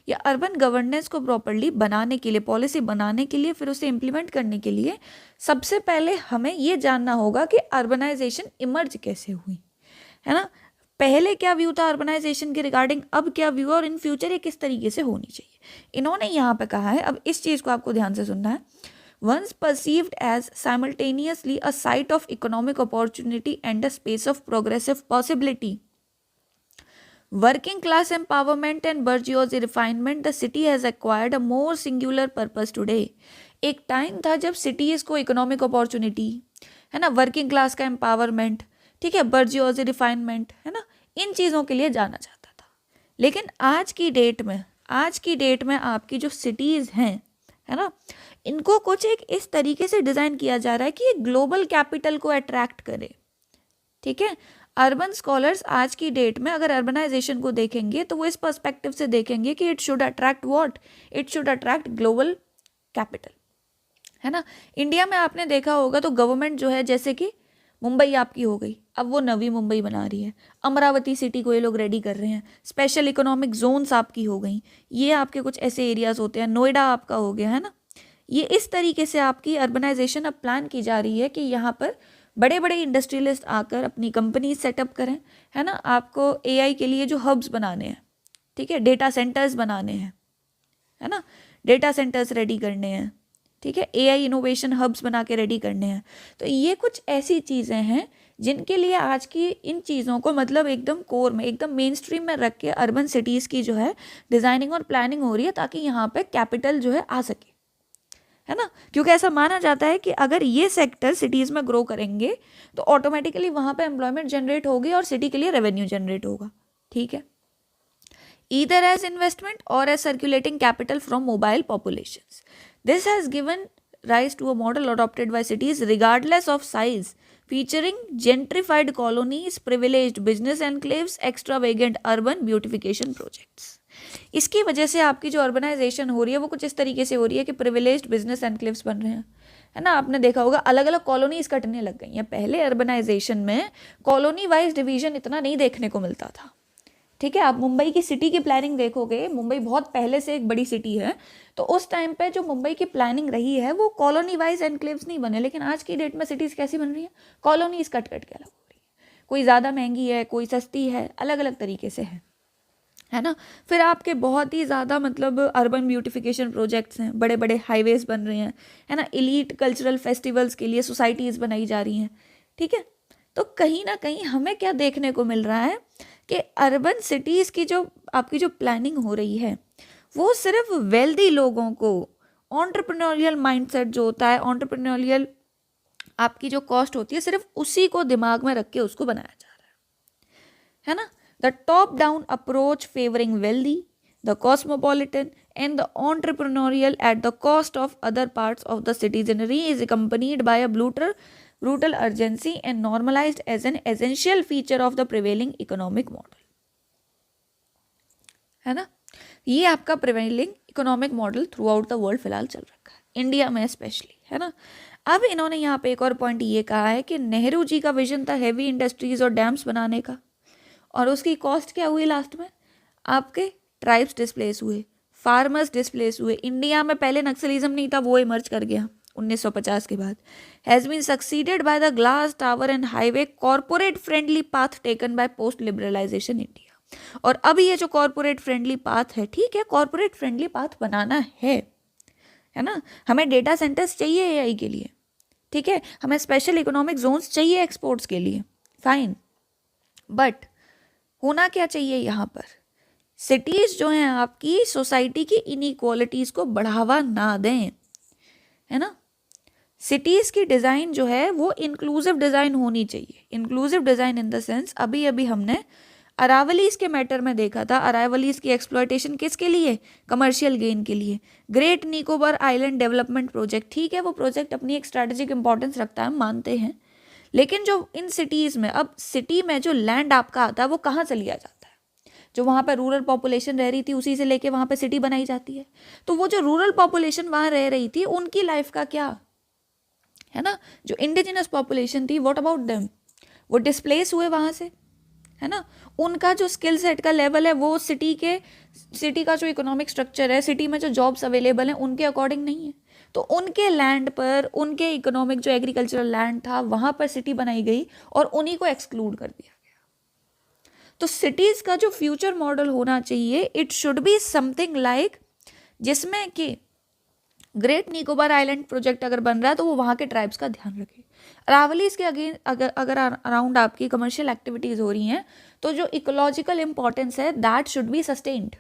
या अर्बन गवर्नेंस को प्रॉपरली बनाने के लिए, पॉलिसी बनाने के लिए, फिर उसे इम्प्लीमेंट करने के लिए सबसे पहले हमें ये जानना होगा कि अर्बनाइजेशन इमर्ज कैसे हुई, है ना। पहले क्या व्यू था अर्बनाइजेशन के रिगार्डिंग, अब क्या व्यू है और इन फ्यूचर ये किस तरीके से होनी चाहिए, इन्होंने यहाँ पे कहा है। अब इस चीज़ को आपको ध्यान से सुनना है। once perceived as simultaneously a site of economic opportunity and a space of progressive possibility, working class empowerment and bourgeoisie refinement, the city has acquired a more singular purpose today. एक टाइम था जब cities को economic opportunity, है ना, working class का empowerment, ठीक है, बर्जियोजी refinement, है ना, इन चीज़ों के लिए जाना जाता था। लेकिन आज की डेट में आपकी जो सिटीज़ हैं, है ना, इनको कुछ एक इस तरीके से डिज़ाइन किया जा रहा है कि ये ग्लोबल कैपिटल को अट्रैक्ट करे, ठीक है। अर्बन स्कॉलर्स आज की डेट में अगर अर्बनाइजेशन को देखेंगे तो वो इस पर्सपेक्टिव से देखेंगे कि it should attract what, it should attract global capital, है ना। इंडिया में आपने देखा होगा तो गवर्नमेंट जो है, जैसे कि मुंबई आपकी हो गई, अब वो नवी मुंबई बना रही है, अमरावती सिटी को ये लोग रेडी कर रहे हैं, स्पेशल इकोनॉमिक जोन्स आपकी हो गई, ये आपके कुछ ऐसे एरियाज होते हैं, नोएडा आपका हो गया, है ना। ये इस तरीके से आपकी अर्बनाइजेशन अब प्लान की जा रही है कि यहाँ पर बड़े बड़े इंडस्ट्रियलिस्ट आकर अपनी कंपनी सेटअप करें, है ना। आपको एआई के लिए जो हब्स बनाने हैं, ठीक है, डेटा सेंटर्स बनाने हैं, है ना, डेटा सेंटर्स रेडी करने हैं, ठीक है, एआई इनोवेशन हब्स बना के रेडी करने हैं। तो ये कुछ ऐसी चीज़ें हैं जिनके लिए आज की इन चीज़ों को मतलब एकदम कोर में, एकदम मेन स्ट्रीम में रख के अर्बन सिटीज़ की जो है डिज़ाइनिंग और प्लानिंग हो रही है, ताकि यहाँ पे कैपिटल जो है आ सके, है ना। क्योंकि ऐसा माना जाता है कि अगर ये सेक्टर सिटीज़ में ग्रो करेंगे तो ऑटोमेटिकली वहाँ पे एम्प्लॉयमेंट जनरेट होगी और सिटी के लिए रेवेन्यू जनरेट होगा, ठीक है। either as investment or as circulating capital from mobile populations. This has given rise to a model adopted by cities regardless of size, featuring gentrified colonies, privileged business enclaves, extravagant urban beautification projects. इसकी वजह से आपकी जो urbanisation हो रही है वो कुछ इस तरीके से हो रही है कि प्रिविलेज्ड बिजनेस एनक्लेव्स बन रहे हैं, है ना। आपने देखा होगा अलग अलग कॉलोनीज कटने लग गई हैं। पहले अर्बनाइजेशन में कॉलोनी वाइज डिवीजन इतना नहीं देखने को मिलता था, ठीक है। आप मुंबई की सिटी की प्लानिंग देखोगे, मुंबई बहुत पहले से एक बड़ी सिटी है, तो उस टाइम पे जो मुंबई की प्लानिंग रही है वो कॉलोनी वाइज एनक्लेव्स नहीं बने। लेकिन आज की डेट में सिटीज़ कैसी बन रही है, कॉलोनीज कट कट के अलग हो रही है, कोई ज़्यादा महंगी है, कोई सस्ती है, अलग अलग तरीके से है ना। फिर आपके बहुत ही ज़्यादा मतलब अर्बन ब्यूटिफिकेशन प्रोजेक्ट्स हैं, बड़े बड़े हाईवेज बन रहे हैं, है ना। एलीट कल्चरल फेस्टिवल्स के लिए सोसाइटीज़ बनाई जा रही हैं, ठीक है। तो कहीं ना कहीं हमें क्या देखने को मिल रहा है कि अर्बन सिटीज़ की जो आपकी जो प्लानिंग हो रही है वो सिर्फ वेल्दी लोगों को, एंटरप्रेन्योरियल माइंडसेट जो होता है, एंटरप्रेन्योरियल आपकी जो कॉस्ट होती है, सिर्फ उसी को दिमाग में रख के उसको बनाया जा रहा है ना। The top down approach favouring wealthy, the cosmopolitan and the entrepreneurial at the cost of other parts of the citizenry is accompanied by a brutal urgency and normalized as an essential feature of the prevailing economic model, है ना। ये आपका prevailing economic model through out the world फिलहाल चल रखा है, India में specially, है ना। अब इन्होंने यहाँ पे एक और पॉइंट ये कहा है कि नेहरू जी का विजन था हैवी इंडस्ट्रीज और डैम्स बनाने का, और उसकी कॉस्ट क्या हुई लास्ट में, आपके ट्राइब्स डिस्प्लेस हुए, फार्मर्स डिस्प्लेस हुए। इंडिया में पहले नक्सलिज्म नहीं था, वो इमर्ज कर गया 1950 के बाद। Has been succeeded by the glass tower and highway corporate friendly path taken by post liberalisation India. और अब ये जो कॉरपोरेट फ्रेंडली पाथ है, ठीक है, कॉरपोरेट फ्रेंडली पाथ बनाना है ना। हमें डेटा सेंटर्स चाहिए एआई के लिए, ठीक है, हमें स्पेशल इकोनॉमिक जोन्स चाहिए एक्सपोर्ट्स के लिए, फाइन। बट होना क्या चाहिए यहाँ पर, सिटीज़ जो हैं आपकी सोसाइटी की इनइक्वालिटीज़ को बढ़ावा ना दें, है ना। सिटीज़ की डिज़ाइन जो है वो इंक्लूसिव डिज़ाइन होनी चाहिए। Inclusive design in the sense, अभी अभी हमने अरावलीज के मैटर में देखा था, अरावलीज की एक्सप्लॉयटेशन किसके लिए, कमर्शियल गेन के लिए। Great Nicobar island development project, ठीक है, वो प्रोजेक्ट अपनी एक स्ट्रैटेजिक इंपॉर्टेंस रखता है, हम मानते हैं। लेकिन जो इन सिटीज़ में, अब सिटी में जो लैंड आपका आता है वो कहाँ से लिया जाता है, जो वहाँ पर रूरल पॉपुलेशन रह रही थी उसी से लेके वहाँ पर सिटी बनाई जाती है। तो वो जो रूरल पॉपुलेशन वहाँ रह रही थी उनकी लाइफ का क्या, है ना। जो इंडिजिनस पॉपुलेशन थी, व्हाट अबाउट देम, वो डिस्प्लेस हुए वहाँ से, है ना। उनका जो स्किल सेट का लेवल है वो सिटी का जो इकोनॉमिक स्ट्रक्चर है, सिटी में जो जॉब्स अवेलेबल हैं उनके अकॉर्डिंग नहीं है। तो उनके लैंड पर, उनके इकोनॉमिक जो एग्रीकल्चरल लैंड था वहाँ पर सिटी बनाई गई और उन्हीं को एक्सक्लूड कर दिया गया। तो सिटीज़ का जो फ्यूचर मॉडल होना चाहिए, it should be something like, जिसमें कि ग्रेट निकोबार आइलैंड प्रोजेक्ट अगर बन रहा है तो वो वहाँ के ट्राइब्स का ध्यान रखे। अरावली इसके अगेन अगर अराउंड आपकी कमर्शियल एक्टिविटीज़ हो रही हैं तो जो इकोलॉजिकल इंपॉर्टेंस है दैट शुड बी सस्टेन्ड,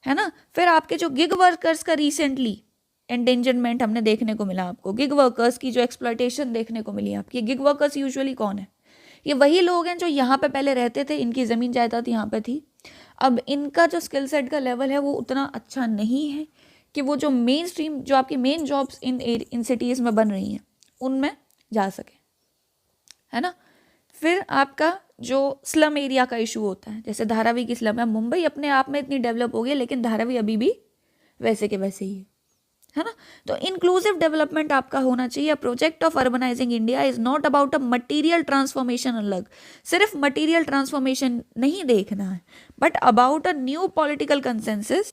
है ना। फिर आपके जो गिग वर्कर्स का रिसेंटली एंडेंजरमेंट हमने देखने को मिला, आपको गिग वर्कर्स की जो एक्सप्लॉयटेशन देखने को मिली आपकी। गिग वर्कर्स यूजुअली कौन है? ये वही लोग हैं जो यहाँ पे पहले रहते थे, इनकी ज़मीन जायदाद यहाँ पे थी, अब इनका जो स्किल सेट का लेवल है वो उतना अच्छा नहीं है कि वो जो मेन स्ट्रीम जो आपकी मेन जॉब्स इन सिटीज़ में बन रही हैं उनमें जा सके, है ना। फिर आपका जो स्लम एरिया का इशू होता है, जैसे धारावी की स्लम है, मुंबई अपने आप में इतनी डेवलप हो गई लेकिन धारावी अभी भी वैसे के वैसे ही है ना। तो इंक्लूसिव डेवलपमेंट आपका होना चाहिए। Project of urbanising India is not about a material transformation अलग, सिर्फ मटीरियल ट्रांसफॉर्मेशन नहीं देखना है, but about a new political consensus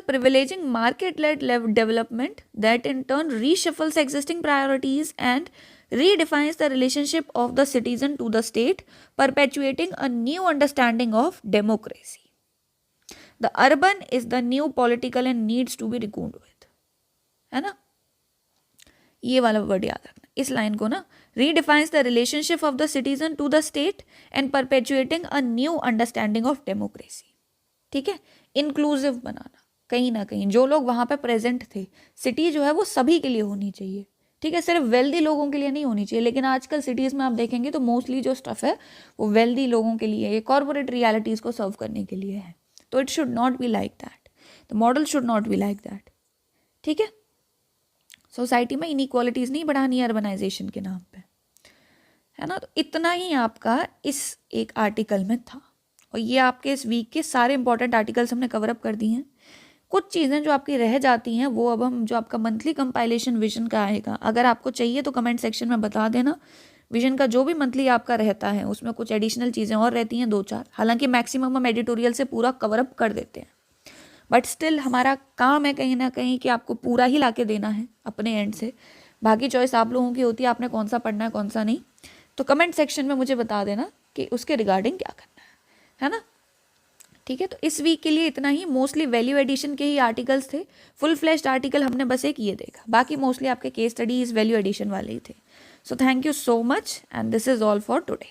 privileging market-led development that in turn reshuffles existing priorities and redefines the relationship of the citizen to the state, perpetuating a new understanding of democracy. The urban is the new political and needs to be reckoned with, है ना। ये वाला word याद रखना, इस line को ना, redefines the relationship of the citizen to the state and perpetuating a new understanding of democracy, ठीक है। इंक्लूसिव बनाना, कहीं ना कहीं जो लोग वहाँ पे प्रेजेंट थे, सिटी जो है वो सभी के लिए होनी चाहिए, ठीक है, सिर्फ वेल्दी लोगों के लिए नहीं होनी चाहिए। लेकिन आजकल सिटीज़ में आप देखेंगे तो मोस्टली जो स्टफ है वो वेल्दी लोगों के लिए, ये कॉर्पोरेट रियलिटीज़ को सर्व करने के लिए है। तो it should not be like that, the model should not be like that, ठीक है। सोसाइटी में इनइक्वालिटीज़ नहीं बढ़ानी अर्बनाइजेशन के नाम पे, है ना। तो इतना ही आपका इस एक आर्टिकल में था, और ये आपके इस वीक के सारे इंपॉर्टेंट आर्टिकल्स हमने कवर अप कर दिए हैं। कुछ चीज़ें जो आपकी रह जाती हैं वो अब हम, जो आपका मंथली कंपाइलेशन विजन का आएगा, अगर आपको चाहिए तो कमेंट सेक्शन में बता देना। विजन का जो भी मंथली आपका रहता है उसमें कुछ एडिशनल चीज़ें और रहती हैं 2-4, हालांकि मैक्सिमम हम एडिटोरियल से पूरा कवर अप कर देते हैं, बट स्टिल हमारा काम है कहीं ना कहीं कि आपको पूरा ही ला के देना है अपने एंड से। बाकी चॉइस आप लोगों की होती है, आपने कौन सा पढ़ना है कौन सा नहीं। तो कमेंट सेक्शन में मुझे बता देना कि उसके रिगार्डिंग क्या करना है ना, ठीक है। तो इस वीक के लिए इतना ही, मोस्टली वैल्यू एडिशन के ही आर्टिकल्स थे। फुल फ्लैश्ड आर्टिकल हमने बस एक ये देखा, बाकी मोस्टली आपके केस स्टडीज वैल्यू एडिशन वाले ही थे। So thank you so much and this is all for today.